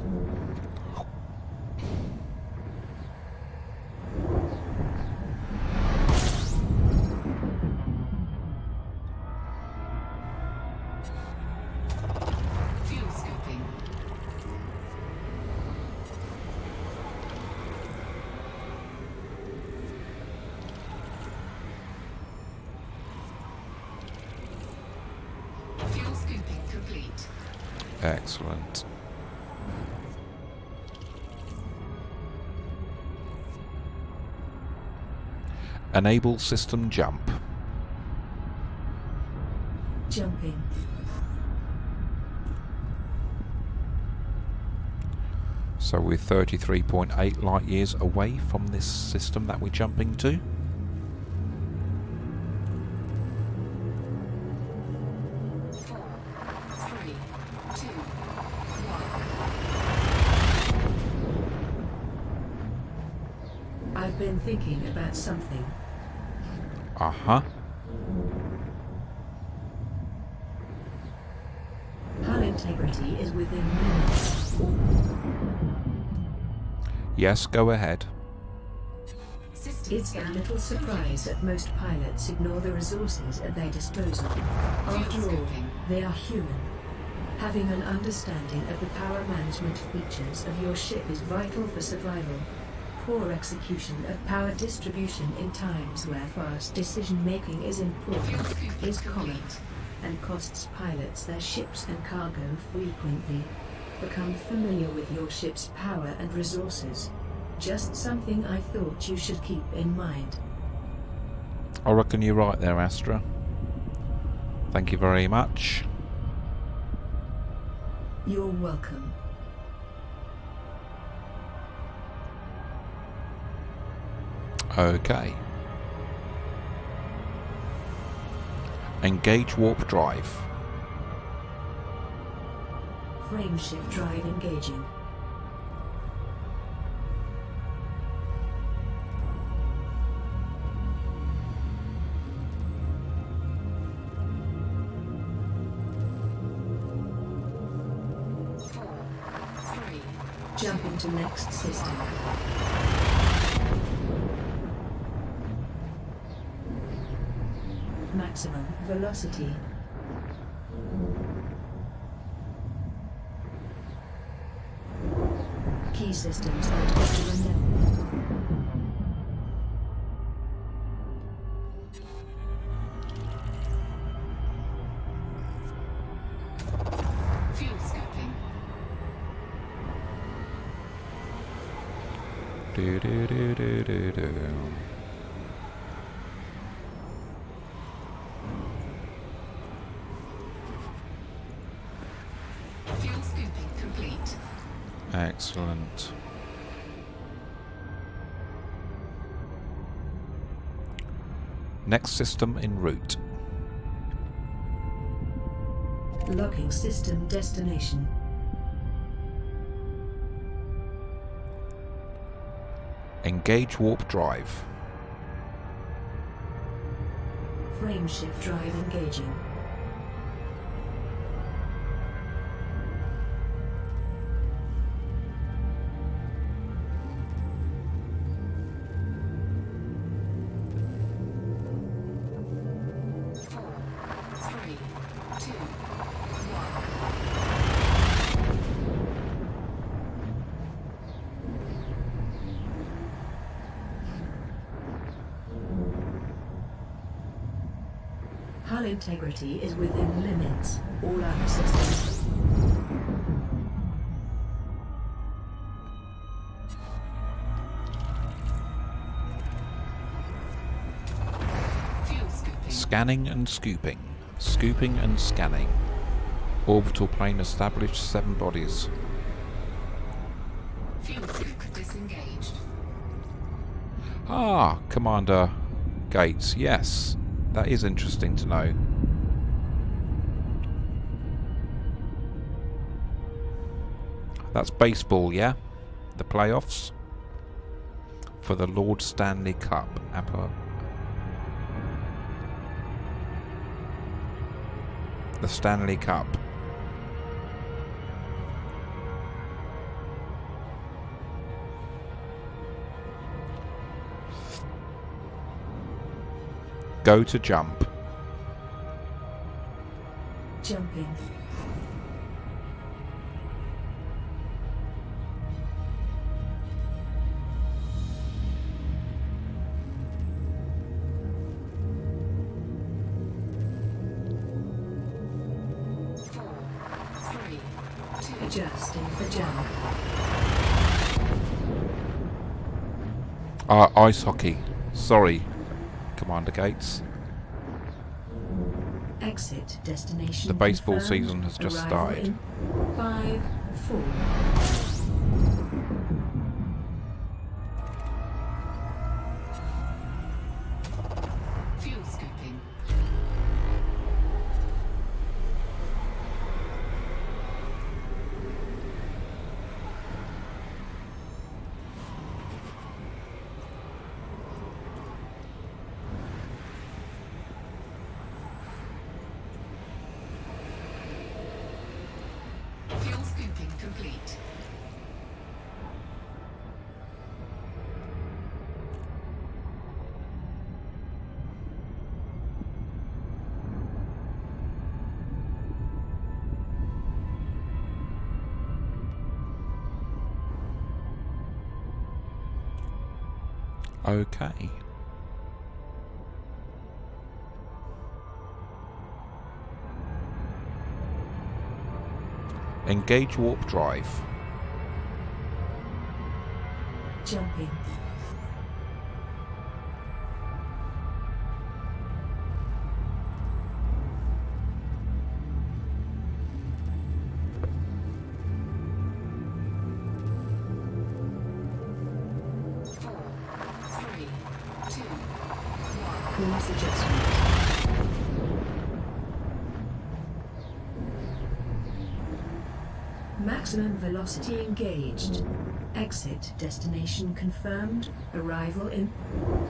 Fuel scooping. Fuel scooping complete. Excellent. Enable system jump. Jumping. So we're 33.8 light years away from this system that we're jumping to. I've been thinking about something. Uh-huh. Hull integrity is within limits. Yes, go ahead. It's a little surprise that most pilots ignore the resources at their disposal. After all, they are human. Having an understanding of the power management features of your ship is vital for survival. Poor execution of power distribution in times where fast decision-making is important is common, and costs pilots their ships and cargo frequently. Become familiar with your ship's power and resources. Just something I thought you should keep in mind. I reckon you're right there, Astra. Thank you very much. You're welcome. Okay. Engage warp drive. Frameshift drive engaging. Jump into next system. Maximum velocity. Key systems at optimum level. Fuel scooping. Do do do do do do. Fuel scooping complete. Excellent. Next system en route. Locking system destination. Engage warp drive. Frameshift drive engaging. Hull integrity is within limits. All other systems. Scanning and scooping. Scooping and scanning. Orbital plane established, 7 bodies. Fuel scoop disengaged. Ah, Commander Gates, yes. That is interesting to know. That's baseball, yeah? The playoffs? For the Lord Stanley Cup. The Stanley Cup. Go to jump. Jumping. Adjusting for jump. Ice hockey. Sorry, Commander Gates. Exit destination. The baseball confirmed. season has just Arrival started. in 5, 4. Fuel scooping. Fuel scooping complete. Okay. Engage warp drive. Jumping. Course adjustment. Maximum velocity engaged. Exit destination confirmed. Arrival in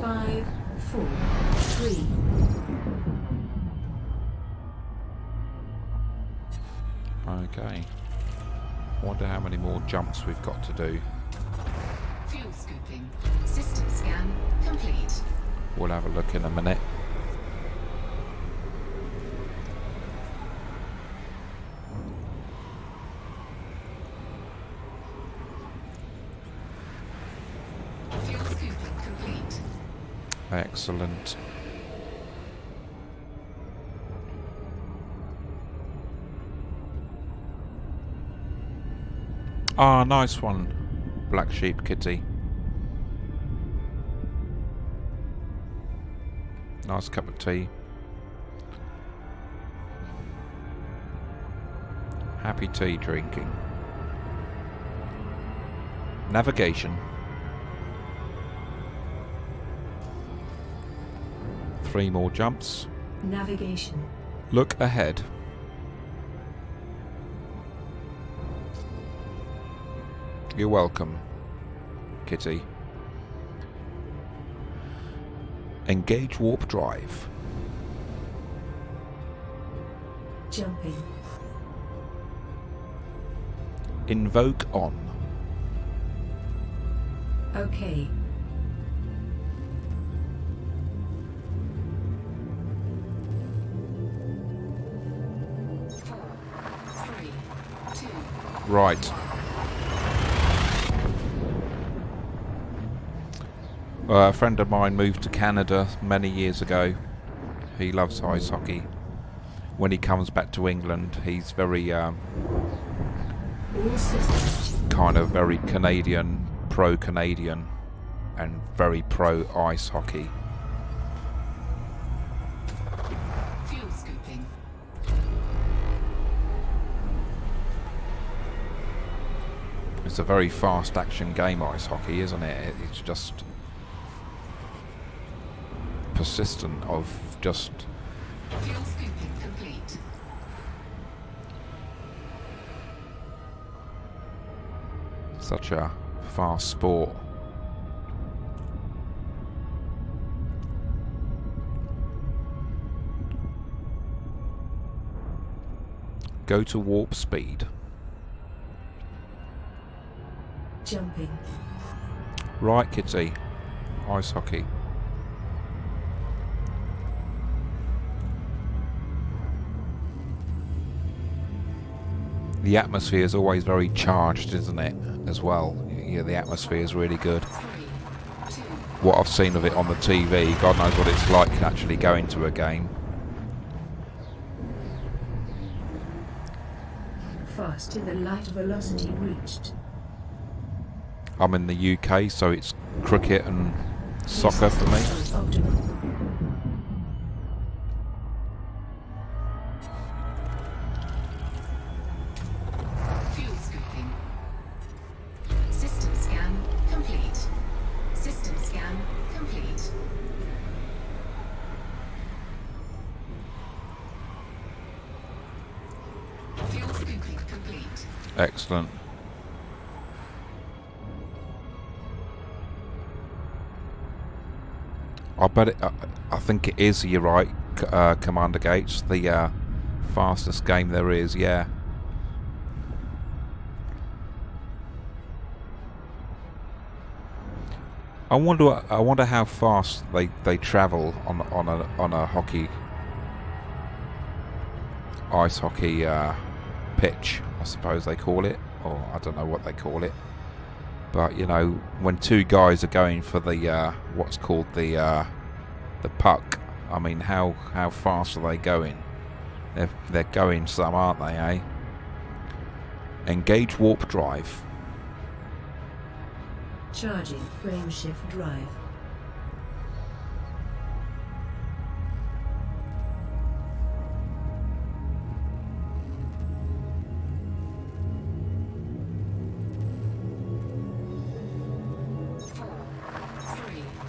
5, 4, 3. Okay. Wonder how many more jumps we've got to do. Fuel scooping. System scan complete. We'll have a look in a minute. Fuel scooping complete. Excellent. Ah, nice one, Black Sheep Kitty. Nice cup of tea. Happy tea drinking. Navigation. 3 more jumps. Navigation. Look ahead. You're welcome, Kitty. Engage warp drive. Jumping. Invoke on. Okay. Right. A friend of mine moved to Canada many years ago. He loves ice hockey. When he comes back to England, he's very All systems. kind of very Canadian, pro-Canadian, and very pro-ice hockey. It's a very fast action game, ice hockey, isn't it? It's just persistent of just... Fuel scooping complete. Such a fast sport. Go to warp speed. Jumping. Right, Kitty. Ice hockey. The atmosphere is always very charged, isn't it? As well. Yeah, the atmosphere is really good. 3, 2, What I've seen of it on the TV, God knows what it's like actually going to a game. Fast to the light velocity reached. I'm in the UK, so it's cricket and soccer for me. Optimal. fuel scooping. System scan complete. System scan complete. Fuel scooping complete. Excellent. I bet it. I think it is. You're right, Commander Gates. The fastest game there is. Yeah. I wonder how fast they travel on a hockey, ice hockey pitch, I suppose they call it, or I don't know what they call it. But you know, when two guys are going for the what's called the puck, I mean, how fast are they going? They're going some, aren't they? Eh? Engage warp drive. Charging frame shift drive.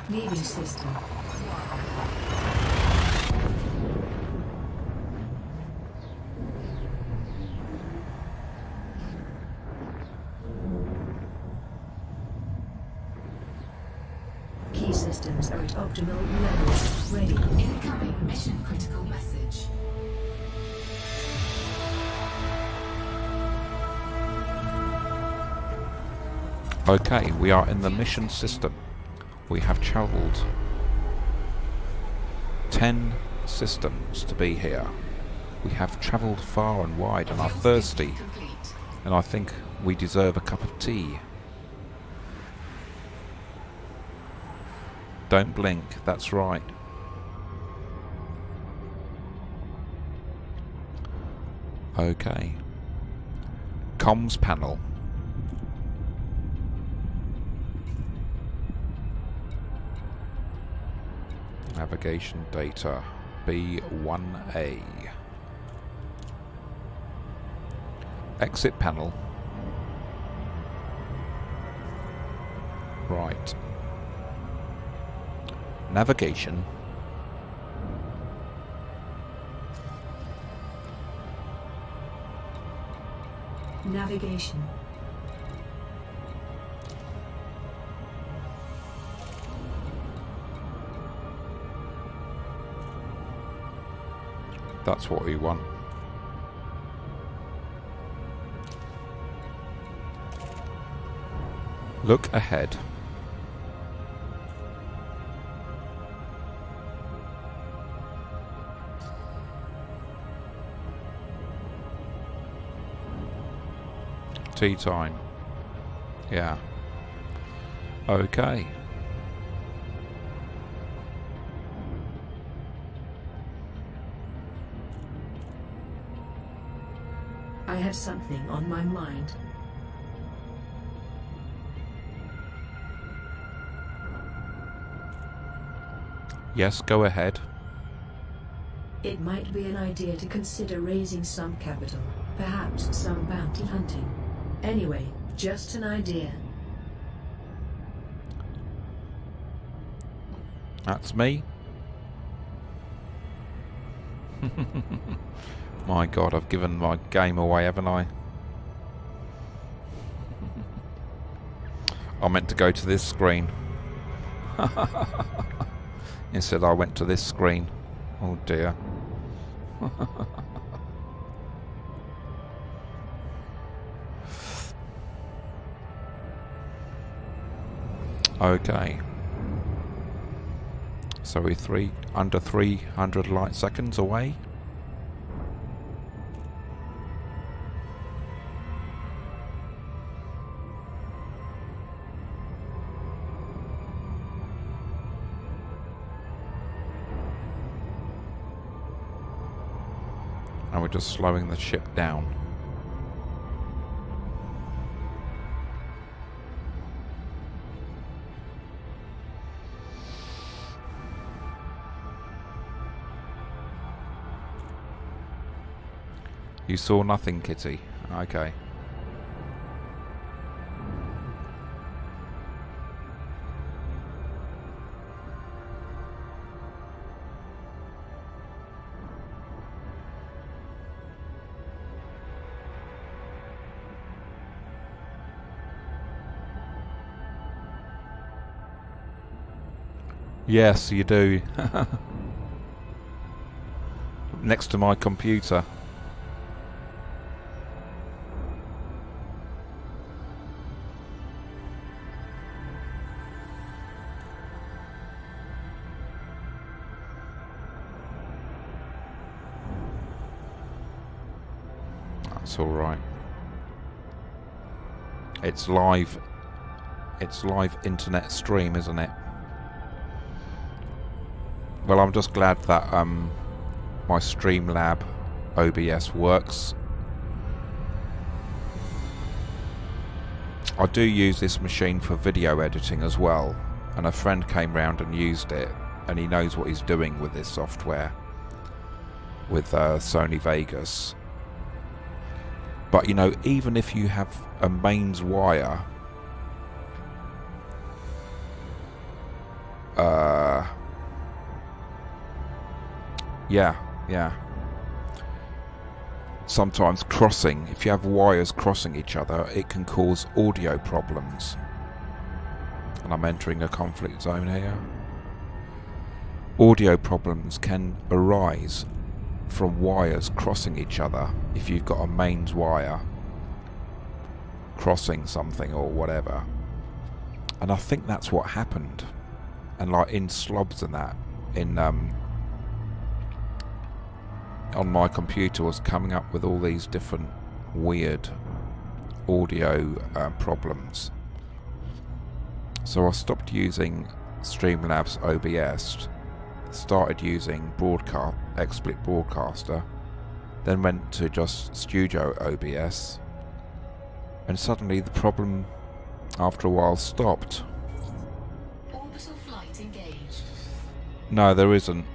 Leading system. Key systems are at optimal levels. Ready. Incoming mission critical message. Okay, we are in the mission system. We have travelled 10 systems to be here. We have travelled far and wide and are thirsty, Complete. and I think we deserve a cup of tea. Don't blink, that's right. Okay. Comms panel. Navigation data B1A. Exit panel. Right. Navigation. Navigation. That's what we want. Look ahead. Tea time. Yeah. Okay. I have something on my mind. Yes, go ahead. It might be an idea to consider raising some capital, perhaps some bounty hunting. Anyway, Just an idea. That's me. My God, I've given my game away, haven't I? I meant to go to this screen. Instead I went to this screen. Oh dear. Okay. So we're under 300 light seconds away. And we're just slowing the ship down. You saw nothing, Kitty. Okay. Yes, you do. Next to my computer. That's all right. It's live. It's live internet stream, isn't it? Well, I'm just glad that my Streamlab OBS works. I do use this machine for video editing as well, and a friend came round and used it, and he knows what he's doing with this software with Sony Vegas. But you know, even if you have a mains wire, yeah. Sometimes crossing, if you have wires crossing each other, it can cause audio problems. And I'm entering a conflict zone here. Audio problems can arise from wires crossing each other if you've got a mains wire crossing something or whatever. And I think that's what happened. And like in slobs and that, in on my computer was coming up with all these different weird audio problems. So I stopped using Streamlabs OBS, started using XSplit Broadcaster, then went to just Studio OBS, and suddenly the problem after a while stopped. Orbital flight engaged. No, there isn't.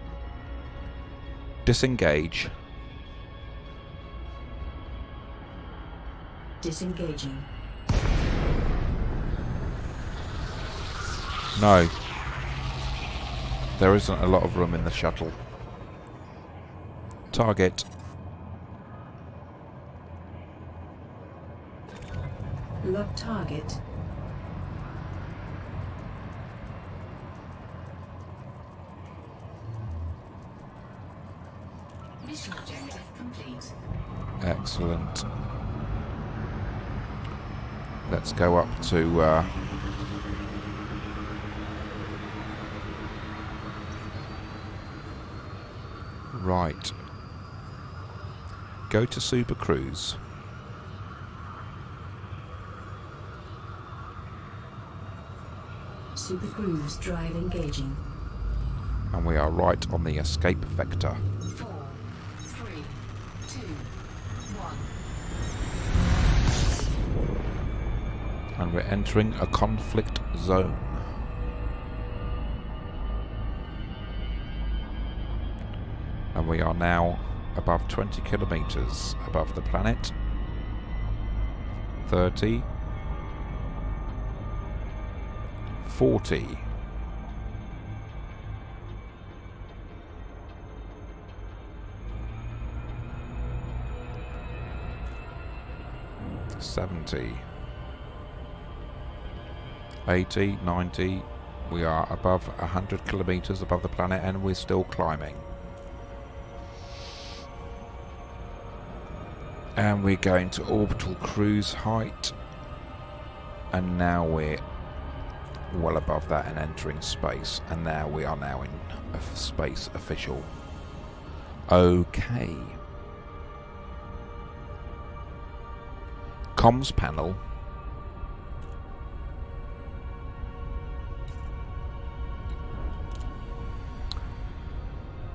Disengage. Disengaging. No. There isn't a lot of room in the shuttle. Target. Lock target. Mission objective complete. Excellent. Let's go up to right. Go to Super Cruise. Super Cruise drive engaging. And we are right on the escape vector. 4, 3, 2, 1. And we're entering a conflict zone. And we are now above 20 kilometers above the planet. 30, 40. $70. 80, 90. We are above 100 kilometers above the planet and we're still climbing. And we're going to orbital cruise height. And now we're well above that and entering space. And now we are now in space official. Okay. Comms panel.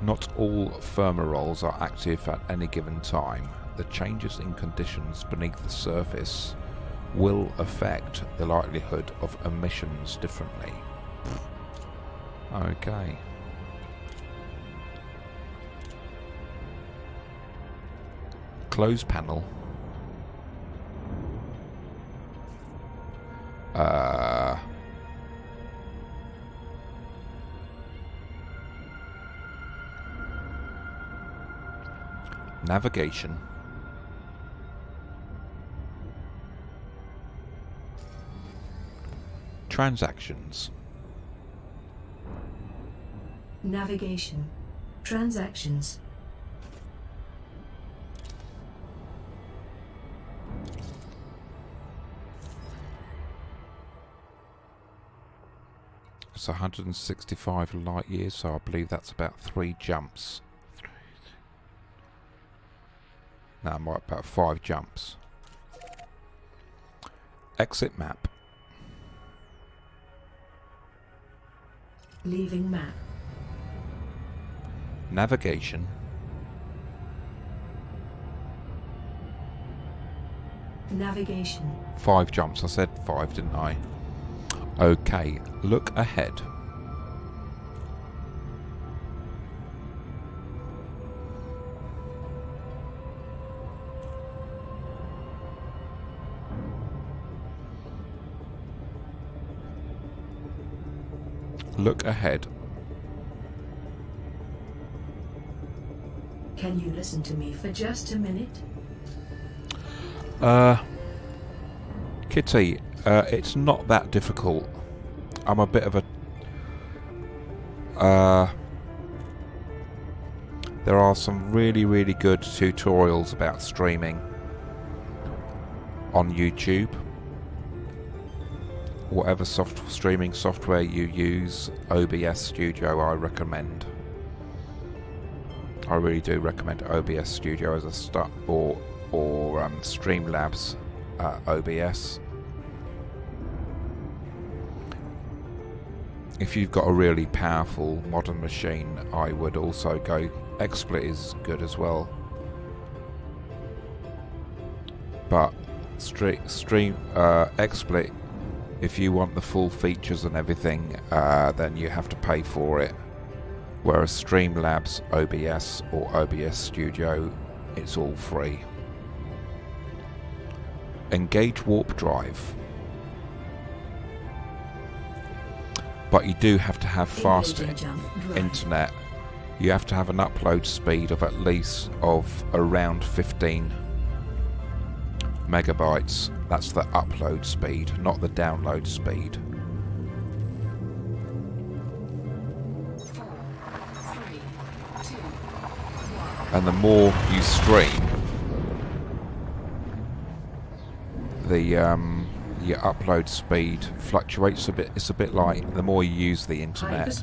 Not all fumaroles are active at any given time. The changes in conditions beneath the surface will affect the likelihood of emissions differently. Okay. Close panel. Navigation. Transactions. Navigation. Transactions. It's 165 light years, so I believe that's about 3 jumps. No, about 5 jumps. Exit map. Leaving map. Navigation. Navigation. 5 jumps. I said 5, didn't I? Okay, look ahead. Look ahead. Can you listen to me for just a minute? Kitty, it's not that difficult. I'm a bit of a... there are some really, really good tutorials about streaming on YouTube. Whatever streaming software you use, OBS Studio I recommend. I really do recommend OBS Studio as a start, or Streamlabs OBS. If you've got a really powerful modern machine, I would also go. XSplit is good as well, but XSplit, if you want the full features and everything, then you have to pay for it. Whereas Streamlabs OBS or OBS Studio, it's all free. Engage warp drive. But you do have to have fast internet. You have to have an upload speed of at least around 15 megabytes. That's the upload speed, not the download speed. 4, 3, 2, 1. And the more you stream, the your upload speed fluctuates a bit. It's a bit like the more you use the internet,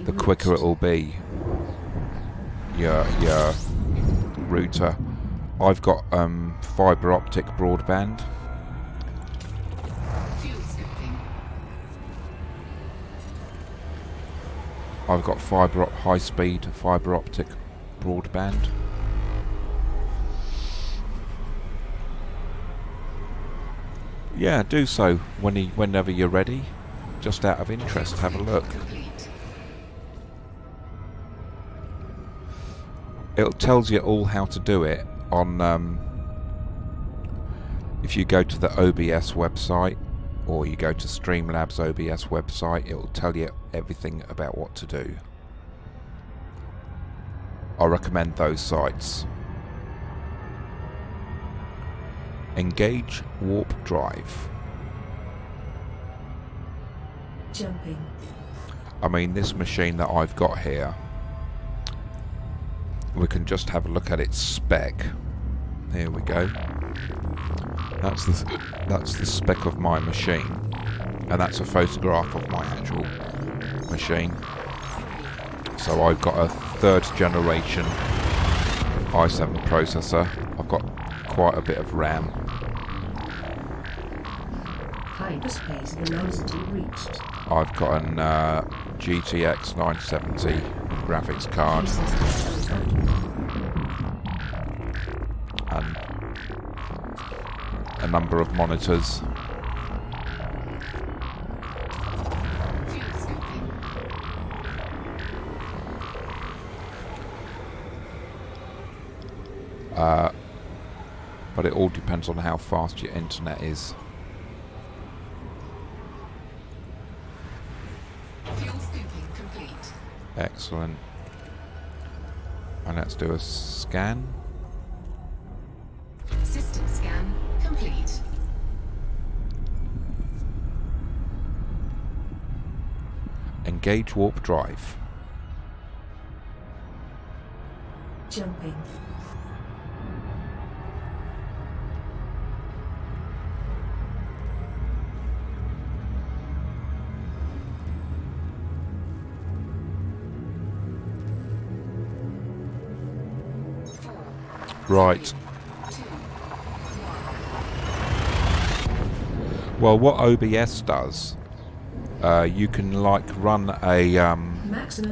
the quicker it will be. Your router. I've got fibre optic broadband. Fuel skipping. I've got high-speed fibre optic broadband. Yeah, do so whenever you're ready. Just out of interest, have a look. It tells you all how to do it on. If you go to the OBS website, or you go to Streamlabs OBS website, it will tell you everything about what to do. I recommend those sites. Engage warp drive. Jumping. I mean, this machine that I've got here, we can just have a look at its spec. Here we go. That's the spec of my machine, and that's a photograph of my actual machine. So I've got a 3rd generation i7 processor. I've got quite a bit of RAM. Hyperspace velocity reached. I've got an GTX 970 graphics card and a number of monitors. But it all depends on how fast your internet is. Fuel scooping complete. Excellent. And let's do a scan. System scan complete. Engage warp drive. Jumping. Right. Well, what OBS does, you can like run a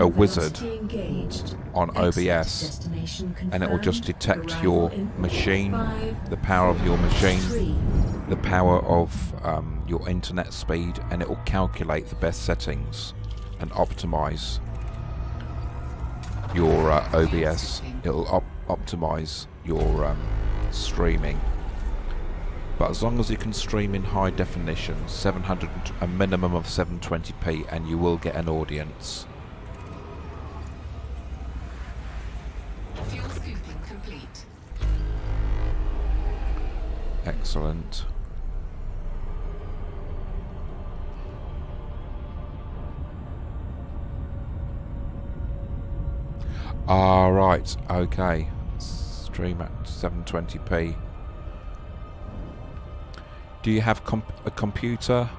wizard on OBS, and it will just detect your machine, the power of your machine, the power of your internet speed, and it will calculate the best settings and optimize your OBS. It will optimize your streaming. But as long as you can stream in high definition, a minimum of 720p, and you will get an audience. Fuel scooping complete. Excellent. Ah, right, okay. Stream at 720p. Do you have a computer,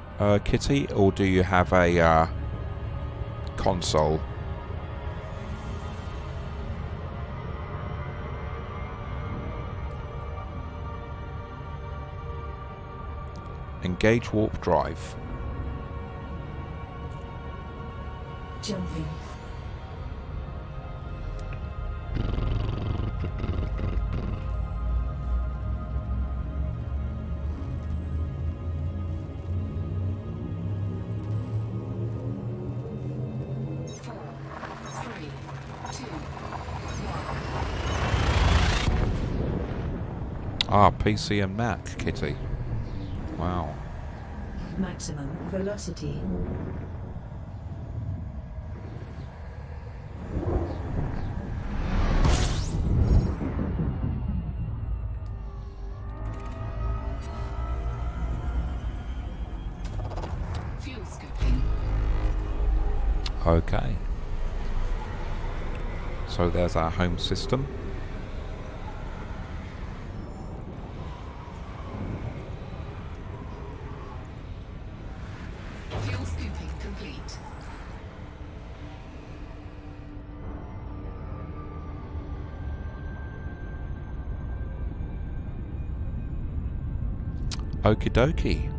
Kitty, or do you have a console? Engage warp drive. Jumping. Ah, PC and Mac, Kitty. Wow. Maximum velocity. Fuel scooping. Okay. So there's our home system. Fuel scooping complete. Okie dokie.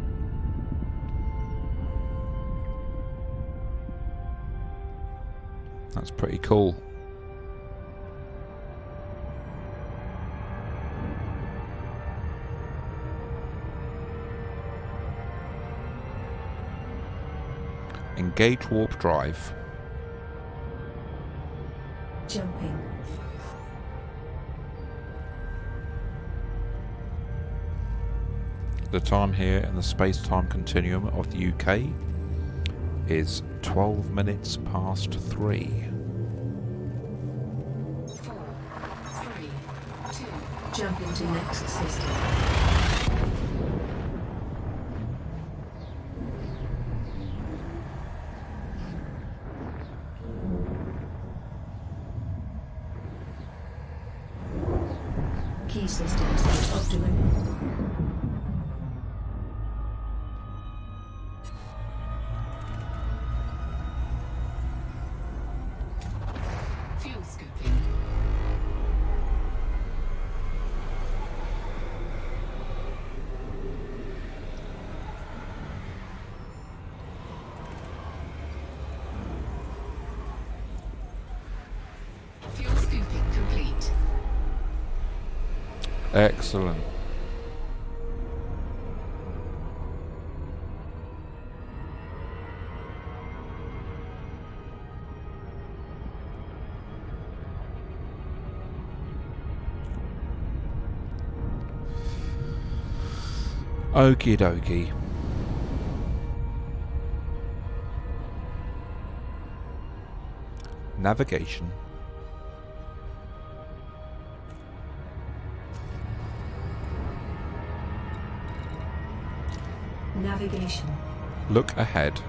That's pretty cool. Engage warp drive. Jumping. The time here in the space-time continuum of the UK is 12 minutes past 3. 4, 3, 2. Jump into next system. Key systems optimum. Fuel scooping. Fuel scooping complete. Excellent. Okie dokie. Navigation. Navigation. Look ahead.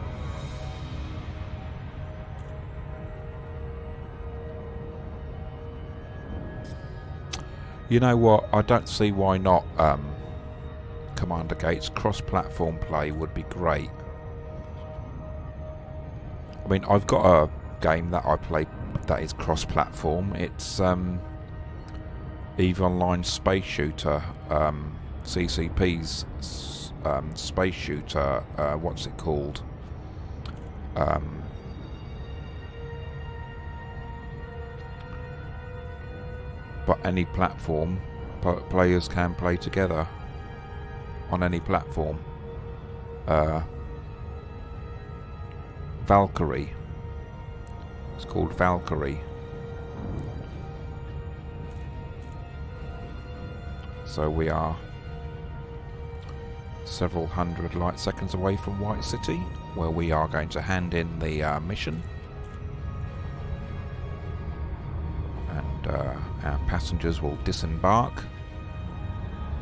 You know what? I don't see why not. Commander Gates, cross-platform play would be great. I mean, I've got a game that I play that is cross-platform. It's EVE Online Space Shooter, CCP's space shooter. What's it called? But any platform, players can play together. On any platform. Valkyrie. It's called Valkyrie. So we are several hundred light seconds away from White City, where we are going to hand in the mission. And our passengers will disembark,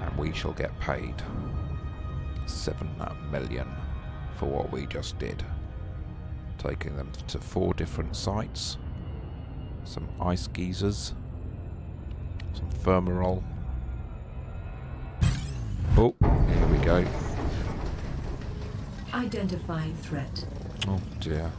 and we shall get paid 7 million for what we just did, taking them to 4 different sites, some ice geysers, some thermal. Oh, here we go. Identifying threat. Oh dear.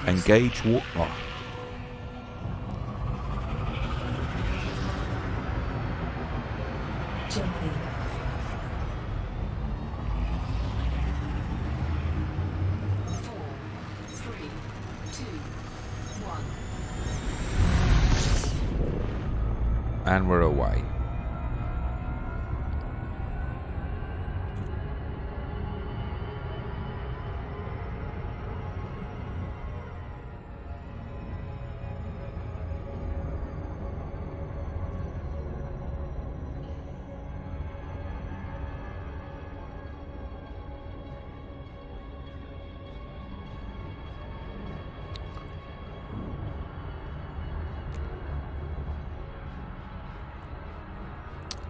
Engage walk. Oh. Jumping. Four, three, two, one. And we're away.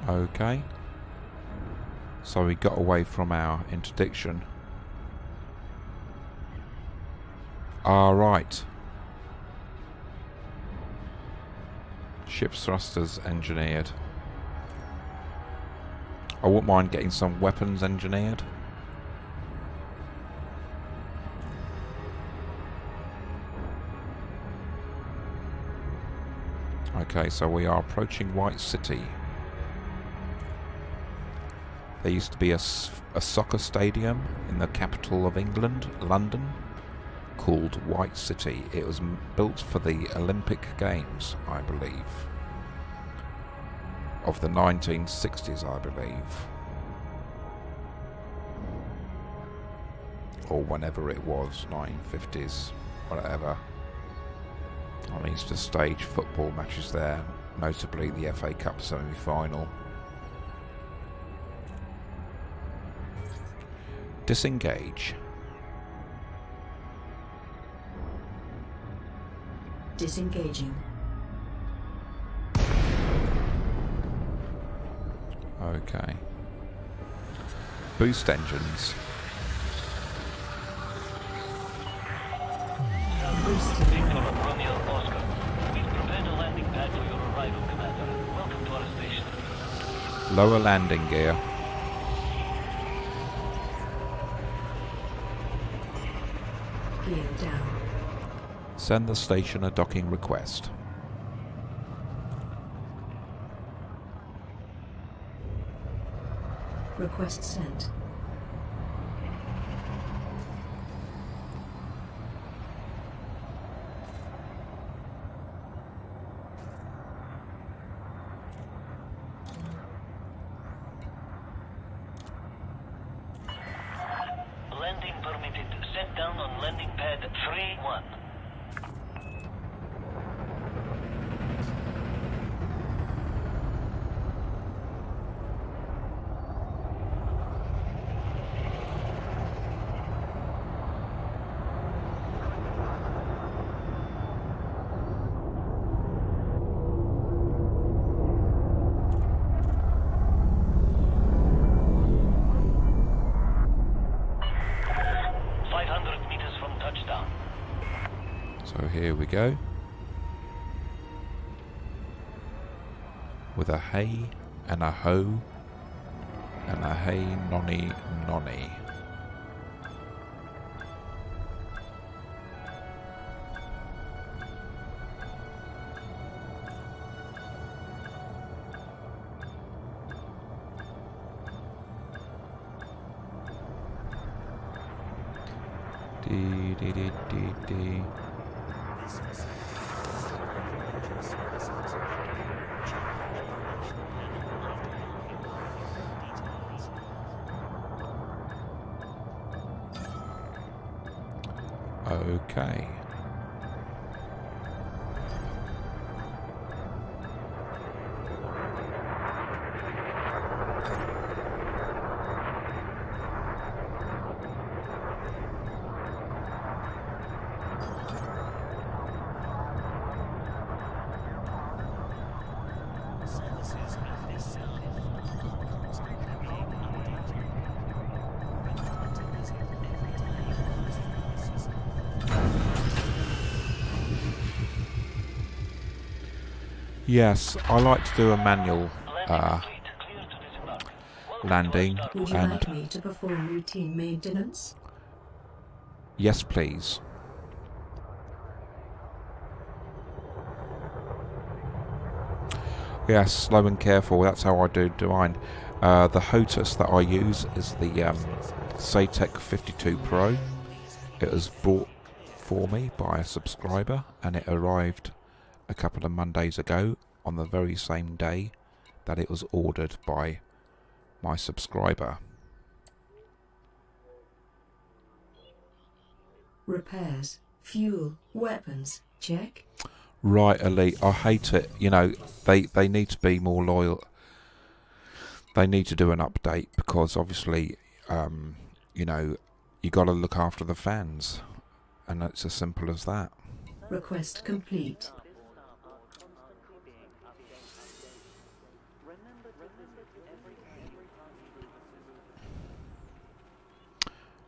Okay, so we got away from our interdiction. Right. Ship's thrusters engineered. I wouldn't mind getting some weapons engineered. Okay, so we are approaching White City. There used to be a soccer stadium in the capital of England, London, called White City. It was built for the Olympic Games, I believe, of the 1960s, I believe. or whenever it was, 1950s, whatever. I used to stage football matches there, notably the FA Cup semi-final. Disengage. Disengaging. Okay. Boost engines. Boosting. Oscar. We've prepared a landing pad for your arrival, Commander. Welcome to our station. Lower landing gear. Gear down. Send the station a docking request. Request sent. Landing permitted. Set down on landing pad 3-1. So here we go. With a hey and a ho and a hey nonny nonny. Dee dee dee dee dee. Okay. Yes, I like to do a manual landing. Would you And like me to perform routine maintenance? yes, please. Yes, slow and careful. That's how I do mine. The HOTUS that I use is the Satec 52 Pro. It was bought for me by a subscriber, and it arrived a couple of Mondays ago on the very same day that it was ordered by my subscriber. Repairs, fuel, weapons, check. Right, Elite, I hate it. You know, they need to be more loyal. They need to do an update because obviously, you know, you got to look after the fans, and it's as simple as that. Request complete.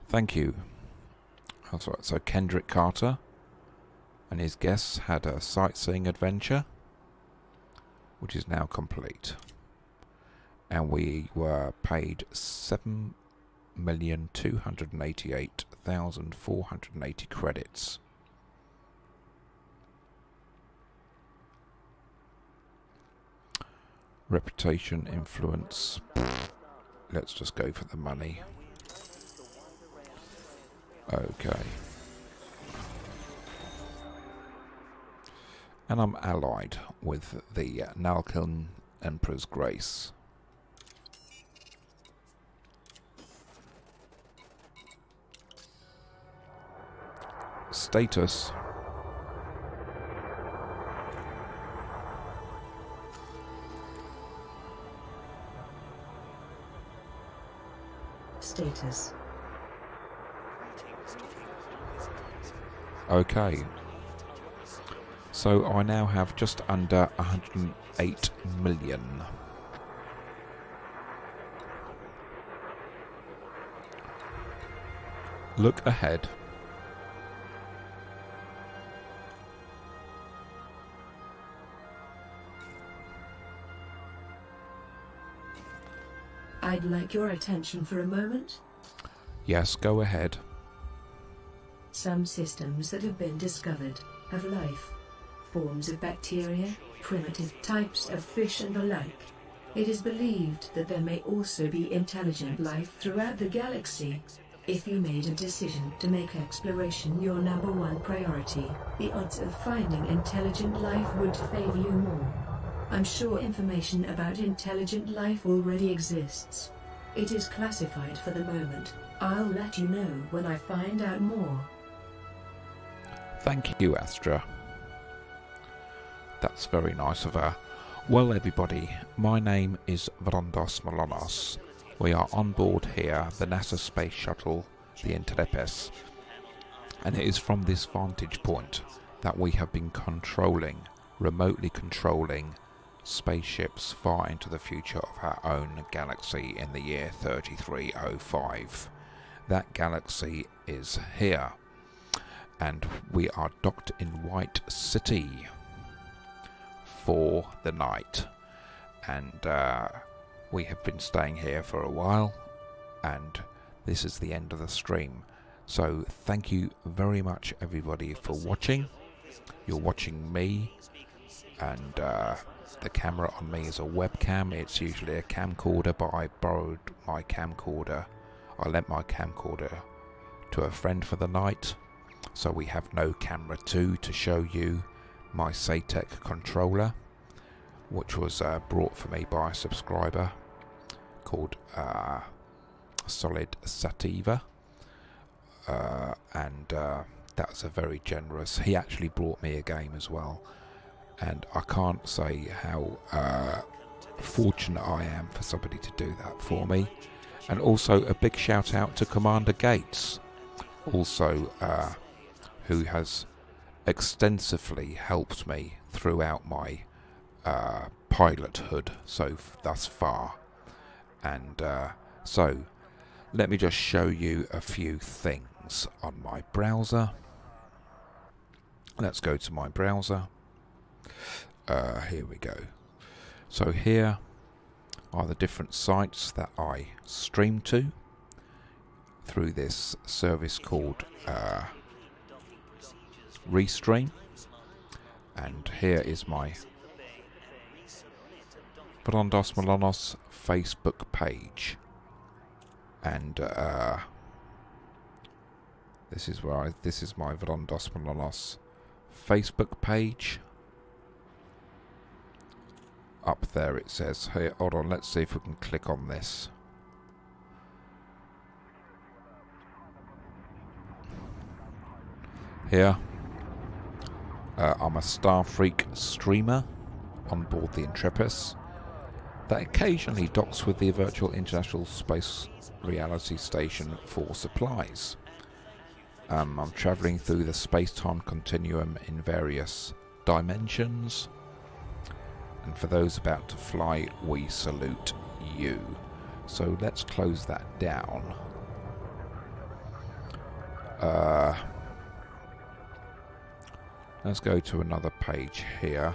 Thank you. That's right. So Kendrick Carter and his guests had a sightseeing adventure, which is now complete. And we were paid 7,288,480 credits. Reputation, influence. Let's just go for the money. Okay. And I'm allied with the Nalkin Emperor's Grace. Status. Status. Okay. So I now have just under 108 million. Look ahead. I'd like your attention for a moment. Yes, go ahead. Some systems that have been discovered have life. Forms of bacteria, primitive types of fish and the like. It is believed that there may also be intelligent life throughout the galaxy. If you made a decision to make exploration your #1 priority, the odds of finding intelligent life would favor you more. I'm sure information about intelligent life already exists. It is classified for the moment. I'll let you know when I find out more. Thank you, Astra. That's very nice of her. Well, everybody, my name is Vrondos Malonos. We are on board here, the NASA space shuttle, the Intrepid, and it is from this vantage point that we have been remotely controlling spaceships far into the future of our own galaxy in the year 3305. That galaxy is here, and we are docked in White City for the night, and we have been staying here for a while, and this is the end of the stream. So thank you very much, everybody, for watching. You're watching me, and the camera on me is a webcam. It's usually a camcorder, but I borrowed my camcorder. I lent my camcorder to a friend for the night, so we have no camera 2 to show you my Satec controller, which was brought for me by a subscriber called Solid Sativa, and that's a very generous. He actually brought me a game as well, and I can't say how fortunate I am for somebody to do that for me. And also a big shout out to Commander Gates, also who has extensively helped me throughout my pilothood thus far. And so let me just show you a few things on my browser. Let's go to my browser. Here we go. So here are the different sites that I stream to through this service called Restream, and here is my Vrondos Malonos Facebook page, and this is my Vrondos Malonos Facebook page. Up there it says, hey, hold on, let's see if we can click on this. Here, I'm a Starfreak streamer on board the Intrepid that occasionally docks with the Virtual International Space Reality Station for supplies. I'm travelling through the space-time continuum in various dimensions. And for those about to fly, we salute you. So let's close that down. Let's go to another page here.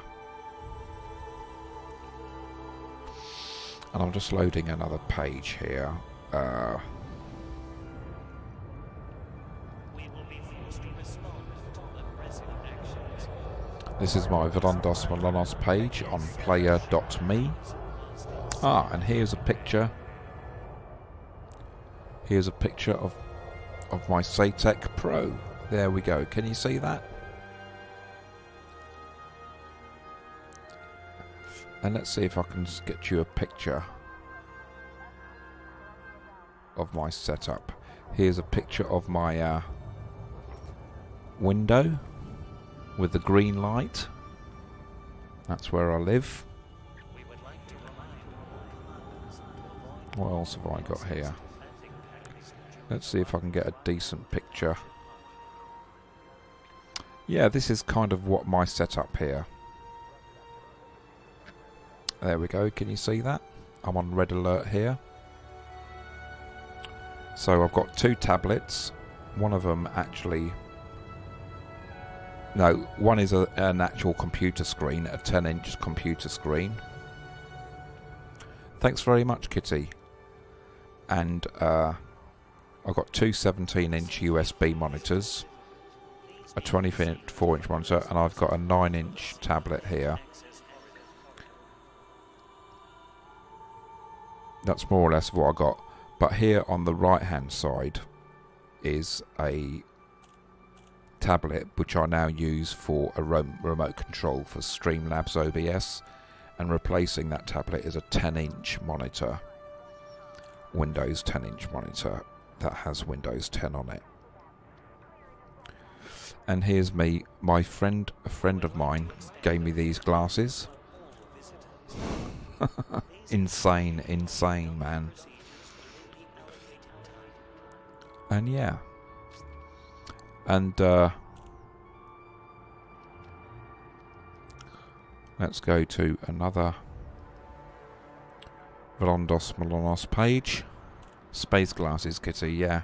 And I'm just loading another page here. This is my Vrondos Malonos page on player.me. And here's a picture. Here's a picture of my Satec Pro. There we go. Can you see that? And let's see if I can just get you a picture of my setup. Here's a picture of my window with the green light. That's where I live. What else have I got here? Let's see if I can get a decent picture. Yeah, this is kind of what my setup here. There we go, can you see that? I'm on red alert here. So I've got 2 tablets. One of them actually... No, one is an actual computer screen, a 10-inch computer screen. Thanks very much, Kitty. And I've got 2 17-inch USB monitors, a 24-inch monitor, and I've got a 9-inch tablet here. That's more or less what I got. But here on the right-hand side is a tablet which I now use for a remote control for Streamlabs OBS, and replacing that tablet is a 10-inch monitor, Windows 10-inch monitor that has Windows 10 on it. And here's me, a friend of mine gave me these glasses. Insane, man. And yeah. And let's go to another Files.Episode page. Space glasses, Kitty, yeah.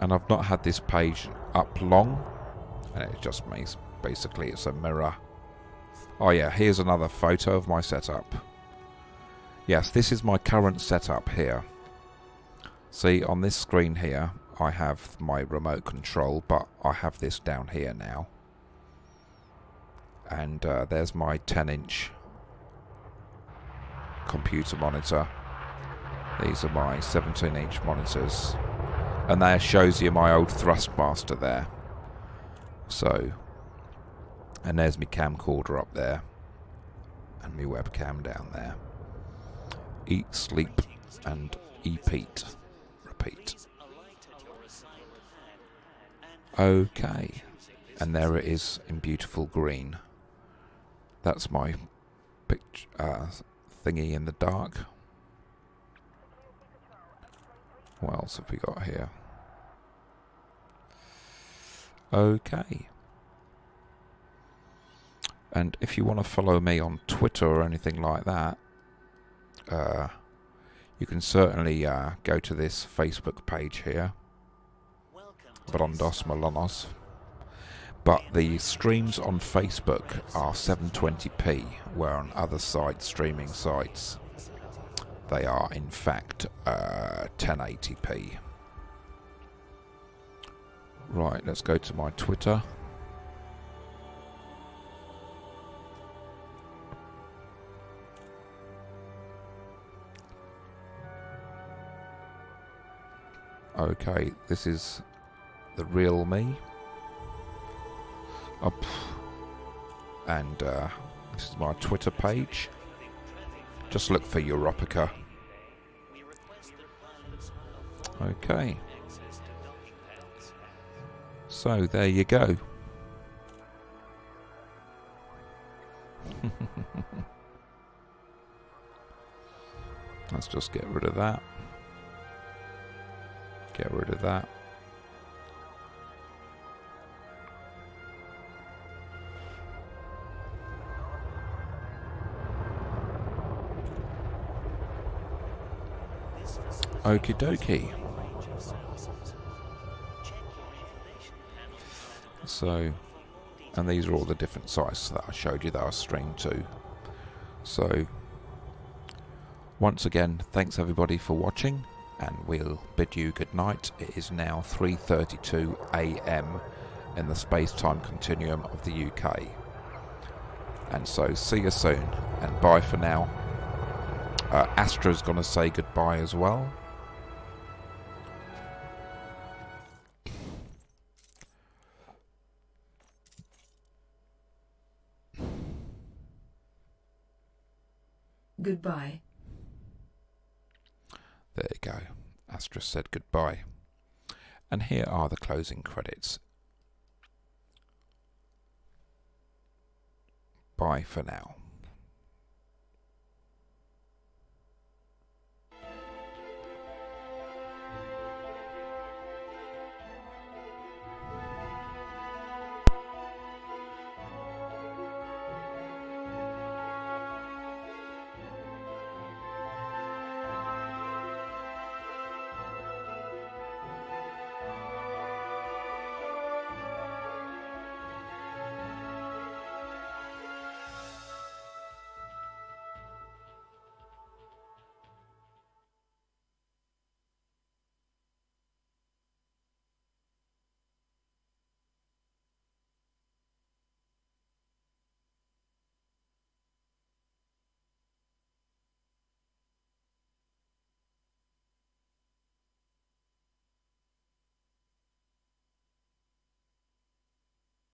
And I've not had this page up long, and it just means basically it's a mirror. Oh yeah, here's another photo of my setup. Yes, this is my current setup here. See, on this screen here I have my remote control, but I have this down here now. And there's my 10-inch computer monitor. These are my 17-inch monitors. And there shows you my old Thrustmaster there. So, and there's my camcorder up there. And my webcam down there. Eat, sleep, and repeat. Okay. And there it is in beautiful green. That's my picture, thingy in the dark. What else have we got here? Okay. And if you want to follow me on Twitter or anything like that, you can certainly go to this Facebook page here, Brondos Malonos. But the streams on Facebook are 720p, where on other streaming sites, they are in fact 1080p. Right, let's go to my Twitter. Okay, this is the real me. Up. And this is my Twitter page. Just look for Europica. Okay. So there you go. Let's just get rid of that. Get rid of that. Okie dokie. So, and these are all the different sites that I showed you that I streamed to. So, once again, thanks everybody for watching, and we'll bid you good night. It is now 3:32 AM in the space-time continuum of the UK. And so, see you soon, and bye for now. Astra's going to say goodbye as well. Goodbye. There you go. Astra said goodbye. And here are the closing credits. Bye for now.